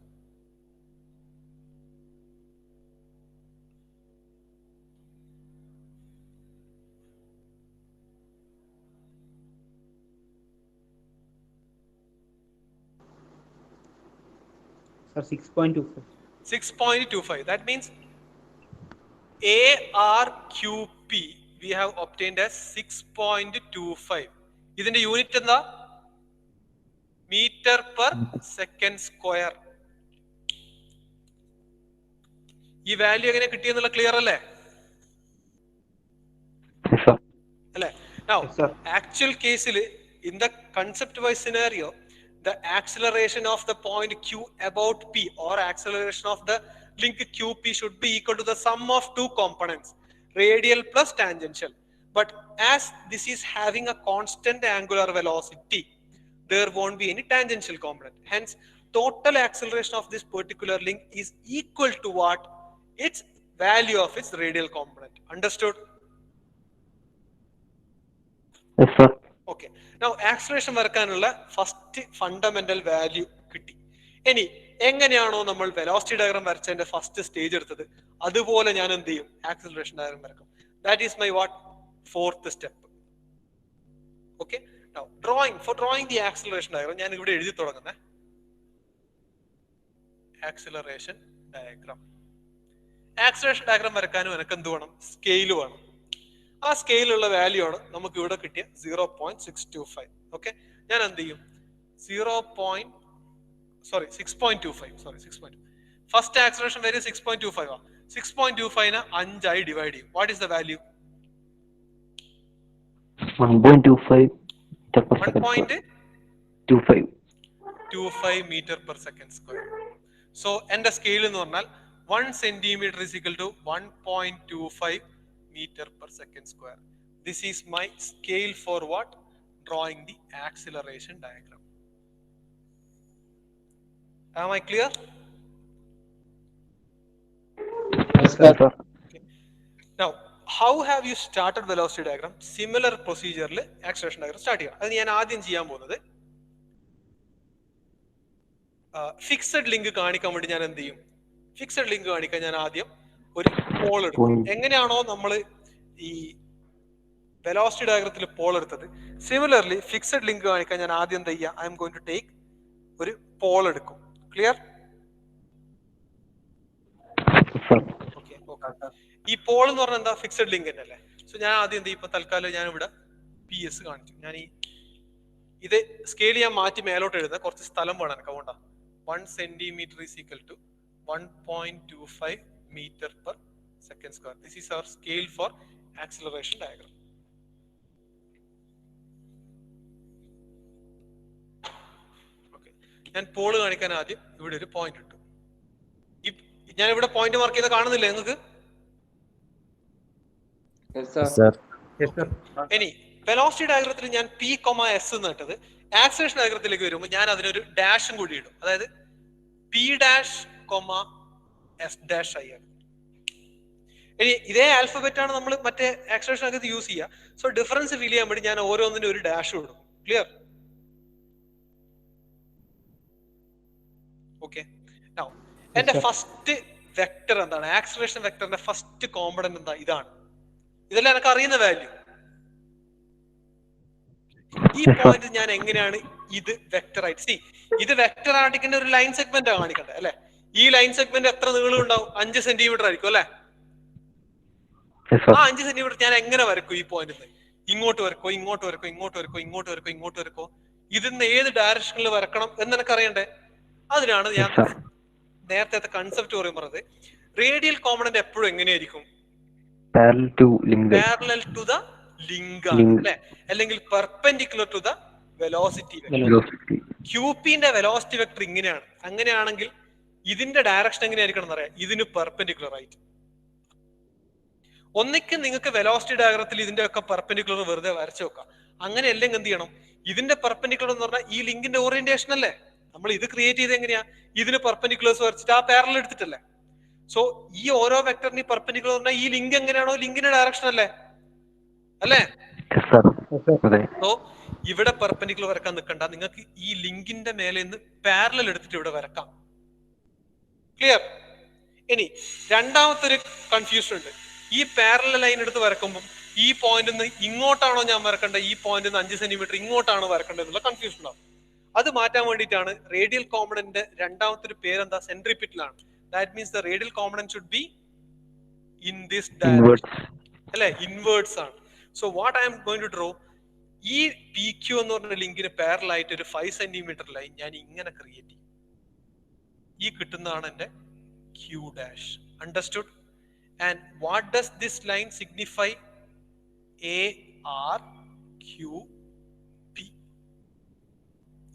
Sir, 6.25. 6.25. That means ARQP we have obtained as 6.25. ഇതിന്റെ യൂണിറ്റ് എന്താ? Meter per second square. ഈ വാല്യൂ എങ്ങനെ കിട്ടിയെന്നുള്ള ക്ലിയർ അല്ലേ? Yes, sir. അല്ലേ? Now Yes, sir. actual കേസിൽ in the concept wise scenario, the acceleration of the point Q about P, or acceleration of the link QP should be equal to the sum of two components, radial plus tangential. But as this is having a constant angular velocity, there won't be any tangential component. Hence, total acceleration of this particular link is equal to what? Its value of its radial component. Understood? Yes, sir. Okay. Now acceleration വരക്കാനുള്ള ഫസ്റ്റ് ഫണ്ടമെന്റൽ വാല്യൂ കിട്ടി. ഇനി എങ്ങനെയാണോ നമ്മൾ വെലോസിറ്റി ഡയഗ്രാം വരച്ചതിന്റെ ഫസ്റ്റ് സ്റ്റേജ് എടുത്തത്, അതുപോലെ ഞാൻ എന്ത് ചെയ്യും? ആക്സിലറേഷൻ ഡയഗ്രാം വരക്കും. That is my what? Fourth step. Okay. Now, for drawing the acceleration diagram, ഞാൻ ഇവിടെ എഴുതി തുടങ്ങുന്നേ. Acceleration diagram. Acceleration diagram വരക്കാനും എനിക്ക് എന്ത് വേണം? സ്കെയിൽ വേണം. ആ സ്കെയിലുള്ള വാല്യൂ ആണ് നമുക്ക് ഇവിടെ കിട്ടിയ 0.625. ഓക്കെ, ഞാൻ എന്ത് ചെയ്യും? 6.25. First acceleration value 6.25 ആണ്. 6.25 5 ഡിവൈഡ് ചെയ്യും. What is the value? 1.25 meter per second square. So എന്റെ സ്കെയിൽ എന്ന് പറഞ്ഞാൽ 1 centimeter is equal to 1.25 meter per second square. This is my scale for what? Drawing the acceleration diagram. Am I clear? Yes, sir. Okay. Now, how have you started velocity diagram? Similar procedure le acceleration diagram start ചെയ്യാം. അത് ഞാൻ ആദ്യം ചെയ്യാൻ പോകുന്നത് ഫിക്സഡ് ലിങ്ക് കാണിക്കാൻ വേണ്ടി ഞാൻ എന്ത് ചെയ്യും? ഫിക്സഡ് ലിങ്ക് കാണിക്കാൻ ഞാൻ ആദ്യം ഒരു പോൾ എടുക്കും. എങ്ങനെയാണോ നമ്മൾ ഈ വെലോസിറ്റി ഡയഗ്രത്തിൽ പോൾ എടുത്തത്, സിമിലർലി ഫിക്സഡ് ലിങ്ക് കാണിക്കാൻ ഞാൻ ആദ്യം എന്താ ചെയ്യുക? I M going to take ഒരു പോൾ എടുക്കും. ക്ലിയർ? ഓക്കെ. ഈ പോൾ എന്ന് പറഞ്ഞാൽ എന്താ? ഫിക്സഡ് ലിങ്ക് തന്നെ അല്ലേ? സോ ഞാൻ ആദ്യം എന്ത് ചെയ്യും? ഇപ്പൊ തൽക്കാലം ഞാൻ ഇവിടെ PS കാണിച്ചു. ഞാൻ ഇത് സ്കെയിൽ ഞാൻ മാറ്റി മേലോട്ട് എഴുതുന്ന കുറച്ച് സ്ഥലം വേണം എനിക്ക്. അതുകൊണ്ടാ 1 centimeter is equal to 1.25 meter per second square. This is our scale for acceleration diagram. Okay. ഞാൻ പോൾ കാണിക്കാൻ ആദ്യം ഇവിടെ ഒരു പോയിന്റ് ഇട്ടു. ഞാൻ ഇവിടെ പോയിന്റ് മാർക്ക് ചെയ്ത് കാണുന്നില്ല നിങ്ങൾക്ക്? Yes, sir. Yes, sir. ഇനി വെലോസിറ്റി ഡയഗ്രത്തിൽ ഞാൻ P,S എന്ന് ഇട്ടത് ആക്സിലറേഷൻ ഡയഗ്രത്തിലേക്ക് വരുമ്പോൾ ഞാൻ അതിനൊരു ഡാഷും കൂടി ഇടും. അതായത് P', S' ആയി. ഇനി ഇതേ ആൽഫബറ്റ് ആണ് നമ്മൾ മറ്റേ ആക്സിലറേഷൻ ഡയഗ്രത്തിൽ യൂസ് ചെയ്യുക. സോ ഡിഫറൻസ് ഫീൽ ചെയ്യാൻ വേണ്ടി ഞാൻ ഓരോന്നിനും ഒരു ഡാഷ് ഇടും. ക്ലിയർ? ഓക്കെ. നൗ എന്റെ ഫസ്റ്റ് വെക്ടർ എന്താണ്? ആക്സിലറേഷൻ വെക്ടറിന്റെ ഫസ്റ്റ് കോമ്പണന്റ് എന്താ? ഇതാണ്. ഇതെല്ലാം എനിക്ക് അറിയുന്ന വാല്യൂ. ഈ പോയിന്റ് ഞാൻ എങ്ങനെയാണ് ഇത് വെക്ടർ ആയിട്ട് ഇത് വെക്ടർ ആയിട്ടിന്റെ ഒരു ലൈൻ സെഗ്മെന്റ് കാണിക്കണ്ടേ അല്ലെ? ഈ ലൈൻ സെഗ്മെന്റ് എത്ര നീളം ഉണ്ടാവും? 5 സെന്റിമീറ്റർ ആയിരിക്കും അല്ലെ? ആ 5 സെന്റിമീറ്റർ ഞാൻ എങ്ങനെ വരക്കും? ഈ പോയിന്റ് ഇങ്ങോട്ട് വരക്കോ, ഇങ്ങോട്ട് വരക്കോ, ഇങ്ങോട്ട് വരക്കോ, ഇങ്ങോട്ട് വരക്കോ, ഇങ്ങോട്ട് വരക്കോ, ഇതിന്ന് ഏത് ഡയറക്ഷനിൽ വരക്കണം എന്ന് എനിക്ക് അറിയണ്ടേ? അതിനാണ് ഞാൻ നേരത്തെ കൺസെപ്റ്റ് പറയുന്നത്. റേഡിയൽ കോമ്പണന്റ് എപ്പോഴും എങ്ങനെയായിരിക്കും? പാരലൽ ടു ദ ലിങ്ക് ആണ് അല്ലെ? അല്ലെങ്കിൽ perpendicular to the velocity vector. ക്യൂപിന്റെ വെലോസിറ്റി വെക്ടർ ഇങ്ങനെയാണ്. അങ്ങനെയാണെങ്കിൽ ഇതിന്റെ ഡയറക്ഷൻ എങ്ങനെയായിരിക്കണം എന്നറിയാം? ഇതിന് പെർപെൻഡിക്കുലർ ആയിട്ട്. ഒന്നിക്ക് നിങ്ങൾക്ക് വെലോസിറ്റി ഡയഗ്രത്തിൽ ഇതിന്റെ ഒക്കെ പെർപെൻഡിക്കുലർ വെറുതെ വരച്ചു വെക്കാം. അങ്ങനെ അല്ലെങ്കിൽ എന്ത് ചെയ്യണം? ഇതിന്റെ പെർപെൻഡിക്കുലർ എന്ന് പറഞ്ഞാൽ ഈ ലിങ്കിന്റെ ഓറിയന്റേഷൻ അല്ലേ? നമ്മൾ ഇത് ക്രിയേറ്റ് ചെയ്ത് എങ്ങനെയാ? ഇതിന് പെർപെൻഡിക്കുലേഴ്സ് വരച്ചിട്ട് ആ പാരലൽ എടുത്തിട്ടല്ലേ? സോ ഈ ഓരോ വെക്ടറിന് പെർപെൻഡിക്കുലർ പറഞ്ഞാൽ ഈ ലിങ്ക് എങ്ങനെയാണോ ലിങ്കിന്റെ ഡയറക്ഷൻ അല്ലേ? അല്ലേ? സോ ഇവിടെ പെർപെൻഡിക്കുലർ വരക്കാൻ നിൽക്കണ്ട. നിങ്ങൾക്ക് ഈ ലിങ്കിന്റെ മേലെ നിന്ന് പാരലൽ എടുത്തിട്ട് ഇവിടെ വരക്കാം. ക്ലിയർ? ഇനി രണ്ടാമത്തെ ഒരു കൺഫ്യൂഷൻ ഉണ്ട്. ഈ പാരലൽ ലൈൻ എടുത്ത് വരക്കുമ്പോൾ ഈ പോയിന്റ് നിന്ന് ഇങ്ങോട്ടാണോ ഞാൻ വരക്കേണ്ടത്, ഈ പോയിന്റ് 5 സെന്റിമീറ്റർ ഇങ്ങോട്ടാണോ വരക്കേണ്ടത് എന്നുള്ള കൺഫ്യൂഷൻ ഉണ്ടാവും. അത് മാറ്റാൻ വേണ്ടിയിട്ടാണ് റേഡിയൽ കോമ്പണന്റ് രണ്ടാമത്തെ ഒരു പേരെന്താ? സെൻട്രിപിറ്റലാണ്. That means the radial component should be in this direction അല്ലെ? ഇൻവേർട്സ് ആണ്. So what I M going to draw, ഈ PQ എന്ന് പറഞ്ഞ ലിങ്കിന് പാരലൽ ആയിട്ട് ഒരു 5 സെന്റിമീറ്റർ ലൈൻ ഞാൻ ഇങ്ങനെ ക്രിയേറ്റ് ചെയ്യും. ഈ കിട്ടുന്നതാണ് എന്റെ Q'. Understood? And what does this line signify? ARQP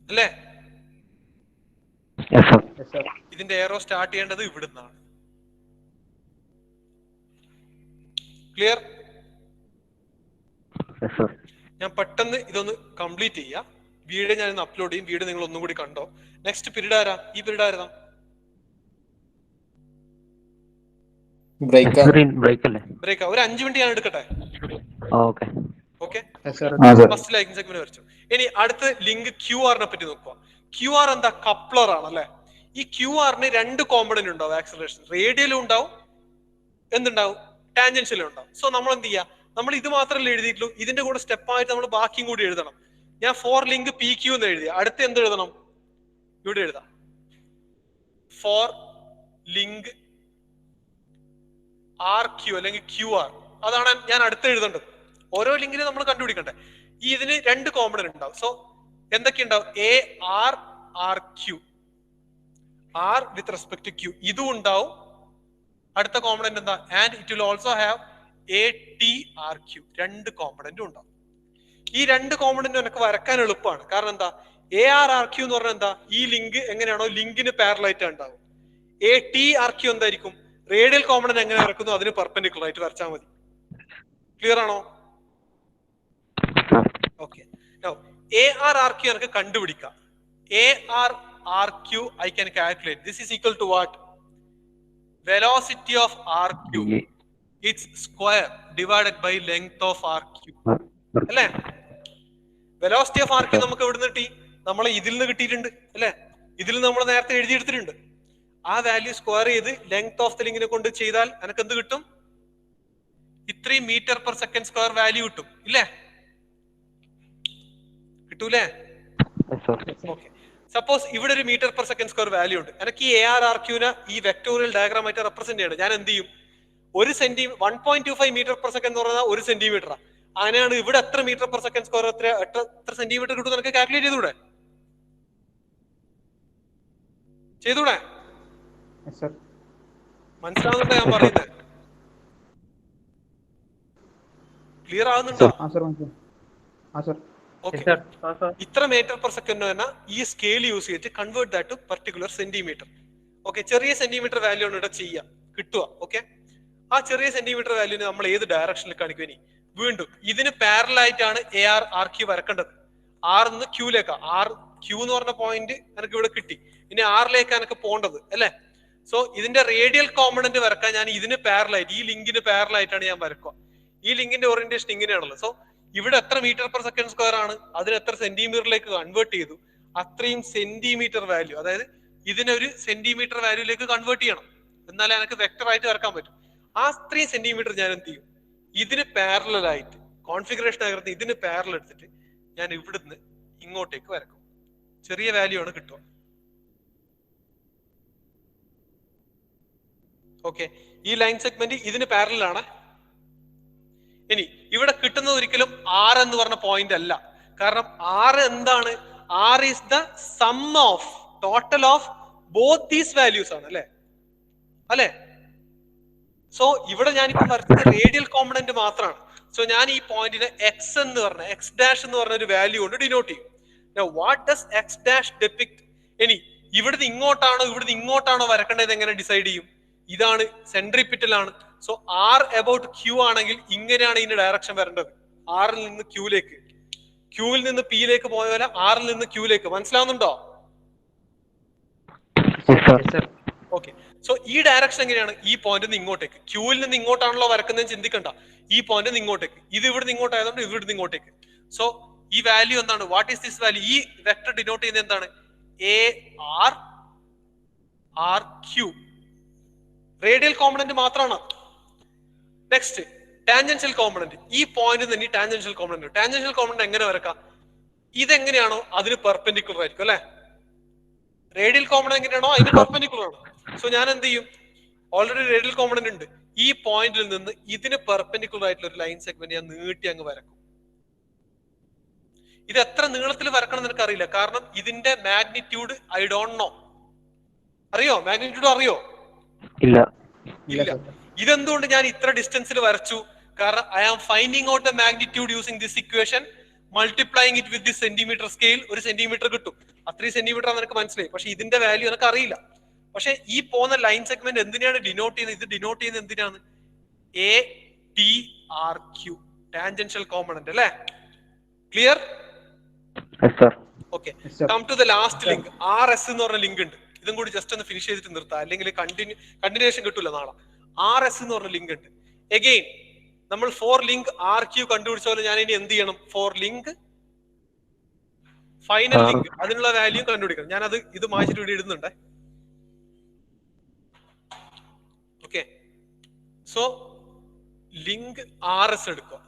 അല്ലേ? ഇതിന്റെ എയറോ സ്റ്റാർട്ട് ചെയ്യേണ്ടത് ഇവിടുന്നാണ്. ക്ലിയർ? ഞാൻ പെട്ടെന്ന് ഇതൊന്ന് കംപ്ലീറ്റ് ചെയ്യാം. വീഡിയോ ഞാൻ ഇന്ന് അപ്ലോഡ് ചെയ്യും. വീഡിയോ നിങ്ങൾ ഒന്നും കൂടി കണ്ടോ. നെക്സ്റ്റ് പീരീഡ് ആരാ? ഈ പീരീഡ് ആരാ? ബ്രേക്ക് ഒരു 5 മിനിറ്റ് ഞാൻ എടുക്കട്ടെ? ഓക്കെ. ഫസ്റ്റ് ലൈക്കിംഗ് സെഗ്മെന്റ് വരച്ചു. ഇനി അടുത്ത ലിങ്ക് QR പറ്റി നോക്കുക. QR എന്താ? കപ്ലർ ആണ് അല്ലെ? ഈ QR രണ്ട് കോമ്പണന്റ് ഉണ്ടാവും ആക്സിലറേഷൻ. റേഡിയലും ഉണ്ടാവും, എന്തുണ്ടാവും? ടാൻജൻഷ്യലും ഉണ്ടാവും. സോ നമ്മൾ എന്ത് ചെയ്യാം? നമ്മൾ ഇത് മാത്രമല്ല എഴുതിയിട്ടുള്ളൂ, ഇതിന്റെ കൂടെ സ്റ്റെപ്പ് ആയിട്ട് നമ്മൾ ബാക്കിയും കൂടി എഴുതണം. ഞാൻ ഫോർ ലിങ്ക് പി ക്യൂ എന്ന് എഴുതി. അടുത്ത് എന്ത് എഴുതണം? ഇവിടെ എഴുതാം ഫോർ ലിങ്ക് ആർ ക്യൂ അല്ലെങ്കിൽ ക്യൂ ആർ. അതാണ് ഞാൻ അടുത്ത് എഴുതേണ്ടത്. ഓരോ ലിങ്കിനും നമ്മൾ കണ്ടുപിടിക്കണ്ടേ. ഈ ഇതിന് രണ്ട് കോമ്പണന്റ് ഉണ്ടാവും. സോ എന്തൊക്കെ ഉണ്ടാവും? A R R Q, R with respect to Q ഇതും ഉണ്ടാവും. അടുത്ത കോമ്പണന്റ് എന്താ? And it will also have A T R Q. രണ്ട് കോമ്പണന്റും ഉണ്ടാവും. ഈ രണ്ട് കോമ്പണന്റും എനിക്ക് വരക്കാൻ എളുപ്പമാണ്. കാരണം എന്താ? എ ആർ ആർ ക്യൂ എന്ന് പറഞ്ഞാൽ എന്താ? ഈ ലിങ്ക് എങ്ങനെയാണോ ലിങ്കിന് പാരലൈറ്റ് ഉണ്ടാവും. എ ടി ആർ ക്യൂ എന്തായിരിക്കും? റേഡിയൽ കോമ്പണന്റ് എങ്ങനെ വരക്കുന്നു അതിന് പെർപെൻഡിക്കുലർ ആയിട്ട് വരച്ചാൽ മതി. ക്ലിയർ ആണോ? Okay. A R R Q എനിക്ക് കണ്ടുപിടിക്കാം. A R R Q I can calculate. This is equal to what? Velocity of R Q its square divided by length of R Q അല്ലേ? വെലോസിറ്റി ഓഫ് ആർ ക്യൂ നമുക്ക് എവിടുന്ന് കിട്ടി? നമ്മളെ ഇതിൽ നിന്ന് കിട്ടിയിട്ടുണ്ട് അല്ലെ? ഇതിൽ നമ്മൾ നേരത്തെ എഴുതിയെടുത്തിട്ടുണ്ട്. ആ വാല്യൂ സ്ക്വയർ ചെയ്ത് ലെങ്ത് ഓഫ് ദ ലിങ്കിനെ കൊണ്ട് ചെയ്താൽ എനിക്ക് എന്ത് കിട്ടും? ഇത്രയും metre per second square value കിട്ടും ഇല്ലേ? കിട്ടൂലേ? ഓക്കെ. സപ്പോസ് ഇവിടെ ഒരു meter per second square value ഉണ്ട്. എനിക്ക് ഈ എ ആർ ആർ ക്യൂനെ ഈ വെക്ടോറിയൽ ഡയഗ്രാം ആയിട്ട് റെപ്രസെന്റ് ചെയ്യണം. ഞാൻ എന്ത് ചെയ്യും? 1.25 മീറ്റർ പെർ സെക്കൻഡ് എന്ന് പറഞ്ഞാൽ 1 സെന്റിമീറ്ററാ. അങ്ങനെയാണ് ഇവിടെ എത്ര മീറ്റർ പെർ സെക്കൻഡ് സ്ക്വയർ എത്ര സെന്റിമീറ്റർ കിട്ടും എനിക്ക് കാൽക്കുലേറ്റ് ചെയ്തൂടെ? ചെയ്തൂടെ? മനസ്സിലാവുന്നുണ്ടോ ഞാൻ പറയുന്നത്? ക്ലിയർ ആവുന്നുണ്ടോ? ഇത്ര മീറ്റർ പെർ സെക്കൻഡ് പറഞ്ഞാൽ ഈ സ്കെയിൽ യൂസ് ചെയ്തിട്ട് convert that to particular centimeter. Okay, ചെറിയ സെന്റിമീറ്റർ വാല്യൂ ആണ് ഇവിടെ ചെയ്യാം, കിട്ടുക. ഓക്കെ, ആ ചെറിയ സെന്റിമീറ്റർ വാല്യൂന് നമ്മൾ ഏത് ഡയറക്ഷനിൽ കാണിക്കും? ഇനി വീണ്ടും ഇതിന് പാരലൽ ആയിട്ടാണ് എ ആർ ആർ ക്യൂ വരക്കേണ്ടത്. ആർ നിന്ന് ക്യൂയിലേക്കാ. ആർ ക്യൂ എന്ന് പറഞ്ഞ പോയിന്റ് എനിക്ക് ഇവിടെ കിട്ടി. ഇനി ആറിലേക്ക് എനിക്ക് പോകേണ്ടത് അല്ലെ? സോ ഇതിന്റെ റേഡിയൽ കോമ്പണന്റ് വരക്കാൻ ഞാൻ ഇതിന് പാരലായിട്ട്, ഈ ലിങ്കിന് പാരലായിട്ടാണ് ഞാൻ വരക്കുക. ഈ ലിങ്കിന്റെ ഓറിയന്റേഷൻ ഇങ്ങനെയാണല്ലോ. സോ ഇവിടെ എത്ര മീറ്റർ പെർ സെക്കൻഡ് സ്ക്വയർ ആണ്, അതിന് എത്ര സെന്റിമീറ്ററിലേക്ക് കൺവേർട്ട് ചെയ്തു, അത്രയും സെന്റിമീറ്റർ വാല്യൂ, അതായത് ഇതിനൊരു സെന്റിമീറ്റർ വാല്യൂലേക്ക് കൺവേർട്ട് ചെയ്യണം. എന്നാലേ എനിക്ക് വെക്ടർ ആയിട്ട് വരക്കാൻ പറ്റും. ആ അത്രയും സെന്റിമീറ്റർ ഞാൻ എന്ത് ചെയ്യും? ഇതിന് പാരലൽ ആയിട്ട് കോൺഫിഗറേഷൻ ആകരുത്, ഇതിന് പാരലൽ എടുത്തിട്ട് ഞാൻ ഇവിടുന്ന് ഇങ്ങോട്ടേക്ക് വരക്കും. ചെറിയ വാല്യൂ ആണ് കിട്ടുക. ഓക്കെ, ഈ ലൈൻ സെഗ്മെന്റ് ഇതിന് പാരലൽ ആണ്. ഇനി ഇവിടെ കിട്ടുന്നത് ഒരിക്കലും ആർ എന്ന് പറഞ്ഞ പോയിന്റ് അല്ല. കാരണം ആർ എന്താണ്? R is the sum of total of both these values ആണ് അല്ലെ? അല്ലെ? സോ ഇവിടെ ഞാനിപ്പോ വരച്ചത് റേഡിയൽ കോമ്പണന്റ് മാത്രമാണ്. സോ ഞാൻ ഈ പോയിന്റിനെ എക്സ് എന്ന് പറഞ്ഞ എക്സ് ഡാഷ് എന്ന് പറഞ്ഞ ഒരു വാല്യൂ കൊണ്ട് ഡിനോട്ട് ചെയ്യും. What does X dash depict? ഇനി ഇവിടുന്ന് ഇങ്ങോട്ടാണോ വരക്കേണ്ടത് എങ്ങനെ ഡിസൈഡ് ചെയ്യും? ഇതാണ് സെൻട്രിപിറ്റൽ ആണ്. സോ ആർ അബൌട്ട് ക്യൂ ആണെങ്കിൽ ഇങ്ങനെയാണ് ഇതിന്റെ ഡയറക്ഷൻ വരേണ്ടത്. ആറിൽ നിന്ന് ക്യൂയിലേക്ക്, ക്യൂവിൽ നിന്ന് പിയിലേക്ക് പോയ പോലെ ആറിൽ നിന്ന് ക്യൂയിലേക്ക്. മനസ്സിലാവുന്നുണ്ടോ? ഓക്കെ, സോ ഈ ഡയറക്ഷൻ എങ്ങനെയാണ്? ഈ പോയിന്റ് നിന്ന് ഇങ്ങോട്ടേക്ക്. ക്യൂവിൽ നിന്ന് ഇങ്ങോട്ടാണല്ലോ വരക്കുന്നത്, ചിന്തിക്കണ്ട. ഈ പോയിന്റ് നിന്ന് ഇങ്ങോട്ടേക്ക്, ഇത് ഇവിടുന്ന് ഇങ്ങോട്ടായതുകൊണ്ട് ഇവിടുന്ന് ഇങ്ങോട്ടേക്ക്. സോ ഈ വാല്യൂ എന്താണ്? What is this value? ഈ വെക്ടർ ഡിനോട്ട് ചെയ്യുന്നത് എന്താണ്? A R R Q. Radial component മാത്രമാണ്. Next tangential component. ഈ പോയിന്റ് തന്നെ ടാൻജൻഷ്യൽ കോമ്പണന്റ്. ടാൻജൻഷ്യൽ കോമ്പണന്റ് എങ്ങനെ വരക്കാം? ഇതെങ്ങനെയാണോ അതിന് പെർപെൻഡിക്കുലർ ആയിരിക്കും അല്ലെ? റേഡിയൽ കോമ്പണന്റ് എങ്ങനെയാണോ അതിന് പെർപെൻഡിക്കുലർ ആണ്. സോ ഞാൻ എന്ത് ചെയ്യും? ഓൾറെഡി റേഡിയൽ കോമ്പണന്റ് ഉണ്ട്. ഈ പോയിന്റിൽ നിന്ന് ഇതിന് പെർപെൻഡിക്കുലർ ആയിട്ടുള്ള ഒരു ലൈൻ സെഗ്മെന്റ് ഞാൻ നീട്ടി അങ്ങ് വരക്കും. ഇത് എത്ര നീളത്തിൽ വരക്കണം എന്ന് എനിക്ക് അറിയില്ല. കാരണം ഇതിന്റെ മാഗ്നിറ്റ്യൂഡ് ഐ ഡോണ്ട് നോ. അറിയോ? മാഗ്നിറ്റ്യൂഡ് അറിയോ? ഇല്ല. ഇതെന്തുകൊണ്ട് ഞാൻ ഇത്ര ഡിസ്റ്റൻസിൽ വരച്ചു? കാരണം I am finding out the magnitude using this equation, multiplying it with this centimeter scale. 1 centimeter കിട്ടും. 3 സെന്റിമീറ്റർ ആണെന്ന് എനിക്ക് മനസ്സിലായി. പക്ഷെ ഇതിന്റെ വാല്യൂ എനിക്ക് അറിയില്ല. പക്ഷെ ഈ പോകുന്ന ലൈൻ സെഗ്മെന്റ് എന്തിനാണ് ഡിനോട്ട് ചെയ്യുന്നത്? ഇത് ഡിനോട്ട് ചെയ്യുന്നത് എന്തിനാണ്? A T R Q, tangential component അല്ലേ? Clear? Okay, come to the last link. R S എന്ന് പറഞ്ഞ ലിങ്ക് ഉണ്ട്. ഇതും കൂടി ജസ്റ്റ് ഒന്ന് ഫിനിഷ് ചെയ്തിട്ട് നിർത്താം, അല്ലെങ്കിൽ കണ്ടിന്യൂഷൻ കിട്ടൂല നാളെ. ആർ എസ് എന്ന് പറഞ്ഞ ലിങ്ക് ഉണ്ട്. എഗെയിൻ നമ്മൾ ഫോർ ലിങ്ക് ആർ ക്യൂ കണ്ടുപിടിച്ച പോലെ ഞാൻ ഇനി എന്ത് ചെയ്യണം? ഫോർ ലിങ്ക് ഫൈനൽ ലിങ്ക്, അതിനുള്ള വാല്യൂ കണ്ടുപിടിക്കണം. ഞാൻ ഇത് മാറ്റിട്ട് ഇവിടെ ഇടുന്നുണ്ട്. Okay, so link R S എടുക്കുക.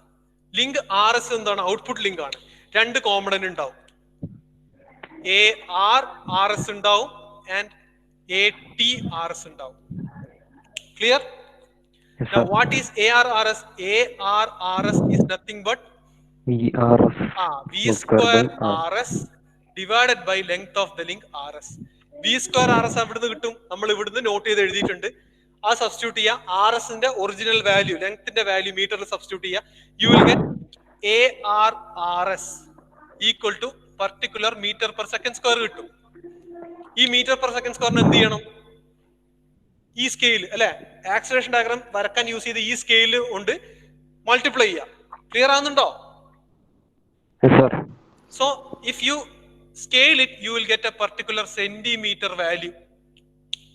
ലിങ്ക് ആർ എസ് എന്താണ്? ഔട്ട്പുട്ട് ലിങ്ക് ആണ്. രണ്ട് കോമ്പണന്റ് ഉണ്ടാവും. AR/RS ഉണ്ടാവും ആൻഡ് AT/RS ഉണ്ടാവും. Clear? Yes, Now sir. what is AR/RS? AR/RS is nothing but VRS V whole square by R. RS divided by length of the link RS. V square RS എവിടുന്ന് കിട്ടും? നമ്മൾ ഇവിടുന്ന് നോട്ട് ചെയ്ത് എഴുതിയിട്ടുണ്ട്. ആ സബ്സ്റ്റിറ്റ്യൂട്ട് ചെയ്യുക. RSന്റെ ഒറിജിനൽ വാല്യൂ, ലെങ്ത്തിന്റെ വാല്യൂ മീറ്ററിൽ സബ്സ്റ്റിറ്റ്യൂട്ട് ചെയ്യുക. You will get AR/RS equal to particular meter per second square കിട്ടും. ഈ മീറ്റർ പെർ സെക്കൻഡ് സ്ക്വയറിന് എന്ത് ചെയ്യണം? ഈ സ്കെയിൽ അല്ലെ, ആക്സിലറേഷൻ ഡയഗ്രാം വരക്കാൻ യൂസ് ചെയ്ത് ഈ സ്കെയിൽ കൊണ്ട് മൾട്ടിപ്ലൈ ചെയ്യാം. ക്ലിയർ ആവുന്നുണ്ടോ? Yes, sir. So if you scale it, you will get a particular centimeter value.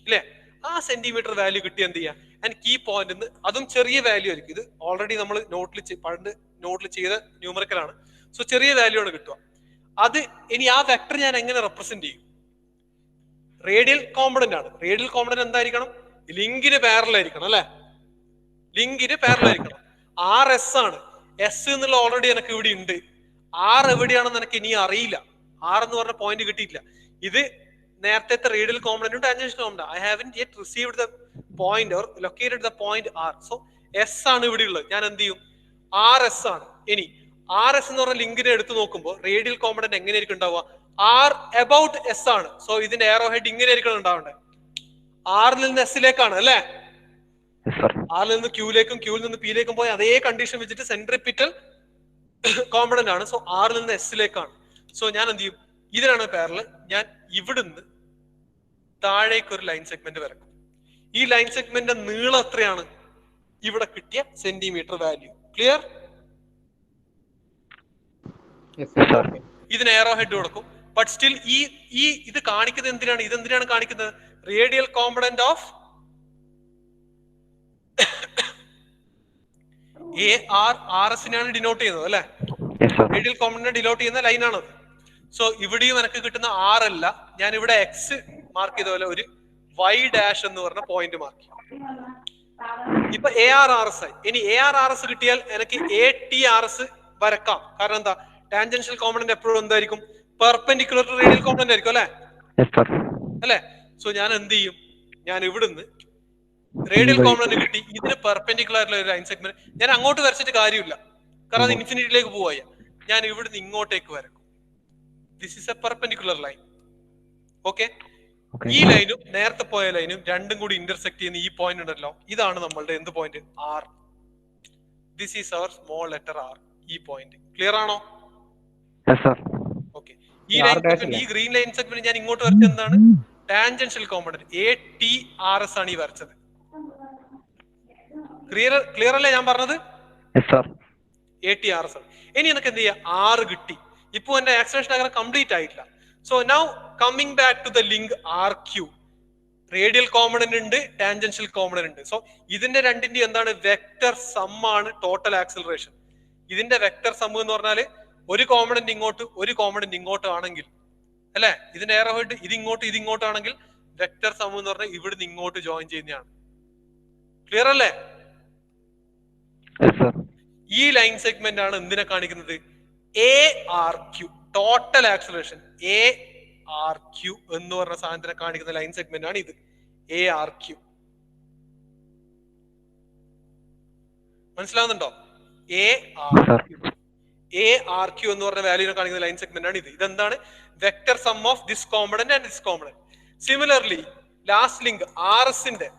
ഇല്ലേ? ആ സെന്റിമീറ്റർ വാല്യൂ കിട്ടി എന്ത് ചെയ്യാം? ആൻഡ് കീ പോയിന്റ്, അതും ചെറിയ വാല്യൂ ആയിരിക്കും. ഇത് ഓൾറെഡി നമ്മൾ പണ്ട് നോട്ടിൽ ചെയ്ത ന്യൂമറിക്കലാണ്. സോ ചെറിയ വാല്യൂ ആണ് കിട്ടുക. അത് ഇനി ആ വെക്ടർ ഞാൻ എങ്ങനെ റെപ്രസെന്റ് ചെയ്യും? റേഡിയൽ കോമ്പണന്റ് ആണ്. റേഡിയൽ കോമ്പണന്റ് എന്തായിരിക്കണം? ലിങ്കിന് പാരലൽ ആയിരിക്കണം അല്ലെ? ലിങ്കിന് പാരലൽ ആയിരിക്കണം. RS ആണ്. S എന്നുള്ള ഓൾറെഡി എനിക്ക് ഇവിടെ ഉണ്ട്. R എവിടെയാണെന്ന് എനിക്ക് ഇനി അറിയില്ല. R എന്ന് പറഞ്ഞ പോയിന്റ് കിട്ടിയിട്ടില്ല. ഇത് നേരത്തെ റേഡിയൽ കോമ്പണന്റും tangential component. I haven't yet received the point or located the point R. So S ആണ് ഇവിടെ ഉള്ളത്. ഞാൻ എന്ത് ചെയ്യും? RS ആണ്. ഇനി RS എന്ന് പറഞ്ഞ ലിങ്കിനെ എടുത്ത് നോക്കുമ്പോൾ റേഡിയൽ കോമ്പണന്റ് എങ്ങനെയായിരിക്കും ഉണ്ടാവുക? R about S ആണ്. സോ ഇതിന്റെ എയറോ ഹെഡ് ഇങ്ങനെ ആയിരിക്കണം ഉണ്ടാവേണ്ടത്. R നിന്ന് S ലേക്കാണ് അല്ലെ? Yes, sir. R നിന്ന് Qയിലേക്കും Qയിൽ നിന്ന് Pയിലേക്കും പോയി അതേ കണ്ടീഷൻ വെച്ചിട്ട് സെൻട്രിപിറ്റൽ കോമ്പണന്റ് ആണ്. സോ R നിന്ന് S ലേക്കാണ്. സോ ഞാൻ എന്ത് ചെയ്യും? ഇതിനാണ് പാരലൽ. ഞാൻ ഇവിടുന്ന് താഴേക്ക് ഒരു ലൈൻ സെഗ്മെന്റ് വരക്കും. ഈ ലൈൻ സെഗ്മെന്റിന്റെ നീളം എത്രയാണ്? ഇവിടെ കിട്ടിയ centimetre value. Clear? Yes, sir. ഇതിന് എയറോ ഹെഡ് കൊടുക്കും. ബട്ട് സ്റ്റിൽ ഈ ഇത് കാണിക്കുന്നത് എന്തിനാണ്? ഇതെന്തിനാണ് കാണിക്കുന്നത്? Radial component of AR/RS denote ചെയ്യുന്നത് അല്ലെ? Yes, sir. Radial component denote ചെയ്യുന്ന ലൈനാണത്. സോ ഇവിടെയും എനിക്ക് കിട്ടുന്ന R അല്ല, ഞാൻ ഇവിടെ X മാർക്ക് ചെയ്ത പോലെ ഒരു Y' എന്ന് പറഞ്ഞ പോയിന്റ് മാർക്ക് ചെയ്യും. ഇപ്പൊ AR/RS ആയി. ഇനി AR/RS കിട്ടിയാൽ എനിക്ക് AT/RS വരക്കാം. കാരണം എന്താ? ടാൻജൻഷ്യൽ കോമ്പണന്റ് എപ്പോഴും എന്തായിരിക്കും? പെർപെൻഡിക്കുലർ ടു റേഡിയൽ കോമ്പണന്റ് ആയിരിക്കും അല്ലെ? Yes, sir. അല്ലെ? സോ ഞാൻ എന്ത് ചെയ്യും? ഞാൻ ഇവിടുന്ന് റേഡിയൽ കോമ്പണന്റ് കിട്ടി, ഇതിന് പെർപെൻഡിക്കുലർ ആയിട്ടുള്ള ഒരു ലൈൻ സെഗ്മെന്റ് ഞാൻ അങ്ങോട്ട് വരച്ചിട്ട് കാര്യമില്ല, കാരണം അത് ഇൻഫിനിറ്റിയിലേക്ക് പോവാ. ഞാൻ ഇവിടുന്ന് ഇങ്ങോട്ടേക്ക് വരക്കും. This is A perpendicular line. Okay? ഈ ലൈനും നേരത്തെ പോയ ലൈനും രണ്ടും കൂടി ഇന്റർസെക്ട് ചെയ്യുന്ന ഈ പോയിന്റ് ഉണ്ടല്ലോ, ഇതാണ് നമ്മളുടെ എന്ത് point? R. This is our small letter R. ഈ പോയിന്റ് ക്ലിയർ ആണോ? Yes, sir. ഓക്കെ. ഈ ലൈൻ സെഗ്മെന്റ്, ഈ ഗ്രീൻ ലൈൻ സെഗ്മെന്റ് ഞാൻ ഇങ്ങോട്ട് വരച്ചത് എന്താണ്? ടാൻജൻഷ്യൽ കോമ്പണന്റ് AT/RS ആണ് ഈ വരച്ചത്. ക്ലിയർ അല്ലേ ഞാൻ പറഞ്ഞത്? Yes, sir. AT/RS. ഇനി എനിക്ക് എന്ത് ചെയ്യാം? R കിട്ടി. ഇപ്പൊ എന്റെ ആക്സിലറേഷൻ ഡയഗ്രം കംപ്ലീറ്റ് ആയിട്ടില്ല. So now coming back to the link RQ. Radial component ഉണ്ട്, ടാൻജൻഷ്യൽ കോമ്പണന്റ് ഉണ്ട്. സോ ഇതിന്റെ രണ്ടിന്റെ എന്താണ്? വെക്ടർ സം ആണ് ടോട്ടൽ ആക്സിലറേഷൻ. ഇതിന്റെ വെക്ടർ സം എന്ന് പറഞ്ഞാല് ഒരു കോമ്പണന്റ് ഇങ്ങോട്ട് ഒരു കോമ്പണന്റ് ഇങ്ങോട്ട് ആണെങ്കിൽ അല്ലെ, ഇതിന്റെ എയറോ ഹെഡ് ഇത് ഇങ്ങോട്ടാണെങ്കിൽ വെക്ടർ സം എന്ന് പറഞ്ഞാൽ ഇവിടുന്ന് ഇങ്ങോട്ട് ജോയിൻ ചെയ്യുന്നതാണ്. ക്ലിയർ അല്ലേ? Yes, sir. ഈ ലൈൻ സെഗ്മെന്റ് ആണ് എന്തിനെ കാണിക്കുന്നത്? ARQ, total acceleration. ARQ എന്ന് പറഞ്ഞ സാധനത്തിനെ കാണിക്കുന്ന ലൈൻ സെഗ്മെന്റ് ആണ് ഇത്. ARQ മനസ്സിലാവുന്നുണ്ടോ? ARQ എന്ന് പറഞ്ഞ വാല്യൂനെ കാണിക്കുന്ന ലൈൻ സെഗ്മെന്റ് ആണ് ഇത്. ഇതെന്താണ്? Vector sum of this component and this component. Similarly last link RSന്റെ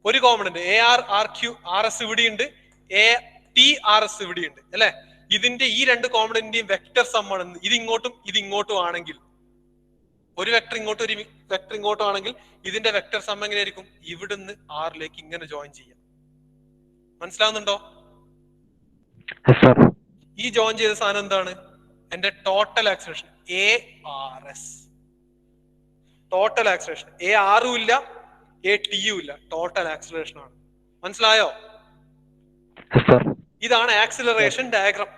ഒരു കോമ്പണന്റ് AR/RQ/RS ഇവിടെയുണ്ട്, AT/RS ഇവിടെയുണ്ട് അല്ലെ? ഇതിന്റെ ഈ രണ്ട് കോമ്പണന്റിന്റെയും വെക്ടർ സം ആണ്. ഇത് ഇങ്ങോട്ടും ആണെങ്കിൽ, ഒരു വെക്ടർ ഇങ്ങോട്ടും ഒരു വെക്ടർ ഇങ്ങോട്ടും ആണെങ്കിൽ ഇതിന്റെ വെക്ടർ സം എങ്ങനെയായിരിക്കും? ഇവിടുന്ന് R-ലേക്ക് ഇങ്ങനെ ജോയിൻ ചെയ്യാം. മനസ്സിലാവുന്നുണ്ടോ? Yes, sir. ഈ ജോയിൻ ചെയ്ത സാധനം എന്താണ്? എന്റെ total acceleration ARS. Total acceleration AR-ഉം ഇല്ല, AT-യും ഇല്ല, ടോട്ടൽ ആക്സിലറേഷൻ ആണ്. മനസ്സിലായോ? Yes, sir. ഇതാണ് ആക്സിലറേഷൻ ഡയഗ്രാം.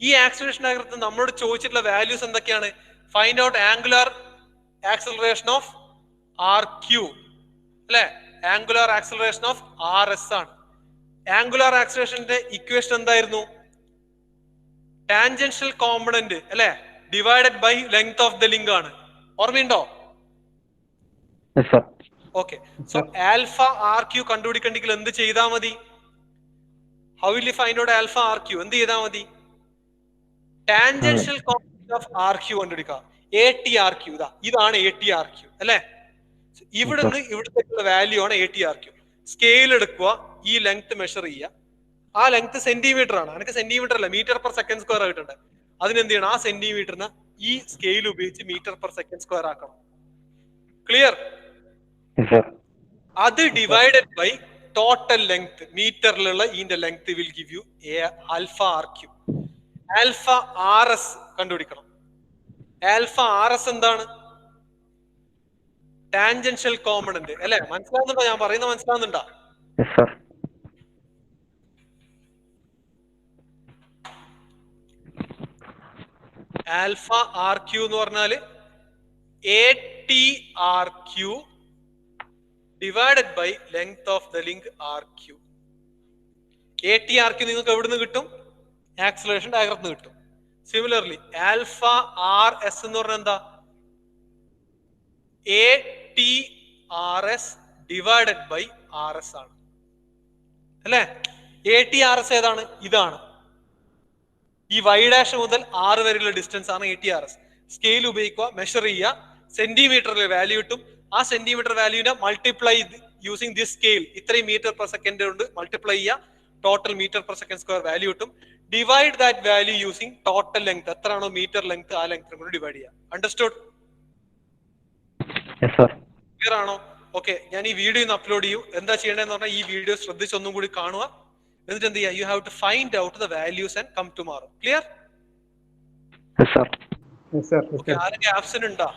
ഈ ആക്സിലറേഷൻ ഡയഗ്രത്തിൽ നമ്മളോട് ചോദിച്ചിട്ടുള്ള വാല്യൂസ് എന്തൊക്കെയാണ്? Find out angular acceleration of RQ അല്ലെ? ആംഗുലാർ ആക്സിലറേഷൻ ഓഫ് RS ആണ്. ആംഗുലാർ ആക്സിലറേഷന്റെ ഇക്വേഷൻ എന്തായിരുന്നു? ടാൻജൻഷ്യൽ കോമ്പണന്റ് അല്ലെ divided by length of the link ആണ്. ഓർമ്മയുണ്ടോ? Yes, sir. Okay. So alpha R Q കണ്ടുപിടിക്കണ്ടെങ്കിൽ എന്ത് ചെയ്താൽ മതി? How will you find out alpha R Q? എന്ത് ചെയ്താൽ മതി? Tangential component of R Q കണ്ടുപിടിക്കുക. എ ടി ആർ ക്യൂ ഇതാണ് എ ടി ആർ ക്യൂ അല്ലെ. ഇവിടുന്ന് ഇവിടത്തേക്കുള്ള വാല്യൂ ആണ് A T R Q. Scale എടുക്കുക, ഈ ലെങ്ത് മെഷർ ചെയ്യുക. ആ ലെങ്ത് സെന്റിമീറ്റർ ആണ്. എനിക്ക് സെന്റിമീറ്റർ അല്ല മീറ്റർ പെർ സെക്കൻഡ് സ്ക്വയർ ആയിട്ടുണ്ട്. അതിനെന്ത് ചെയ്യണം? ആ സെന്റിമീറ്ററിന് ഈ സ്കെയിൽ ഉപയോഗിച്ച് മീറ്റർ പെർ സെക്കൻഡ് സ്ക്വയർ ആക്കണം. ക്ലിയർ? Yes, sir. അത് ഡിവൈഡഡ് ബൈ ടോട്ടൽ ലെങ്ത് മീറ്ററിലുള്ള ഇതിന്റെ length will give you alpha R Q. Alpha R S കണ്ടുപിടിക്കണം. ആൽഫ ആർ എസ് എന്താണ്? ടാൻജൻഷ്യൽ കോമ്പണന്റ് അല്ലെ. മനസ്സിലാവുന്നുണ്ടോ? ഞാൻ പറയുന്നത് മനസ്സിലാവുന്നുണ്ടോ? Yes, sir. Alpha R Q എന്ന് പറഞ്ഞാല് A T R Q divided by length of the link R Q. A T R Q നിങ്ങൾക്ക് എവിടുന്ന് കിട്ടും? ആക്സിലറേഷൻ ഡയഗ്രത്തിൽ നിന്ന് കിട്ടും. സിമിലർലി ആൽഫ ആർ എസ് എന്ന് പറഞ്ഞാൽ എന്താ? A T R S divided by R S ആണ് അല്ലെ. എ ടി ആർ എസ് ഏതാണ്? ഇതാണ്. ഈ വൈ ഡാഷ് മുതൽ ആറ് വരെയുള്ള ഡിസ്റ്റൻസ് ആണ് A T R S. Scale ഉപയോഗിക്കുക, മെഷർ ചെയ്യുക, സെന്റിമീറ്ററിൽ വാല്യൂ കിട്ടും. ആ സെന്റിമീറ്റർ വാല്യൂവിനെ മൾട്ടിപ്ലൈ യൂസിങ് ദിസ് സ്കെയിൽ ഇത്രയും മീറ്റർ പെർ സെക്കൻഡ് കൊണ്ട് മൾട്ടിപ്ലൈ ചെയ്യുക. Total metre per second square value കിട്ടും. Divide that value using total length എത്രയാണോ മീറ്റർ ലെങ്ത് ആ ലെങ്ത് കൊണ്ട് ഡിവൈഡ് ചെയ്യുക. അണ്ടർസ്റ്റുഡ്? Yes, sir. ക്ലിയർ ആണോ? ഓക്കെ. ഞാൻ ഈ വീഡിയോ ഒന്ന് അപ്ലോഡ് ചെയ്യൂ. എന്താ ചെയ്യേണ്ടതെന്ന് പറഞ്ഞാൽ ഈ വീഡിയോ ശ്രദ്ധിച്ച് ഒന്നും കൂടി കാണുക. എന്നിട്ട് എന്ത് ചെയ്യുക? You have to find out the values and come tomorrow. Clear? Yes, sir. Yes, sir. Okay. ആരൊക്കെ ആബ്സെന്റ് ഉണ്ടോ?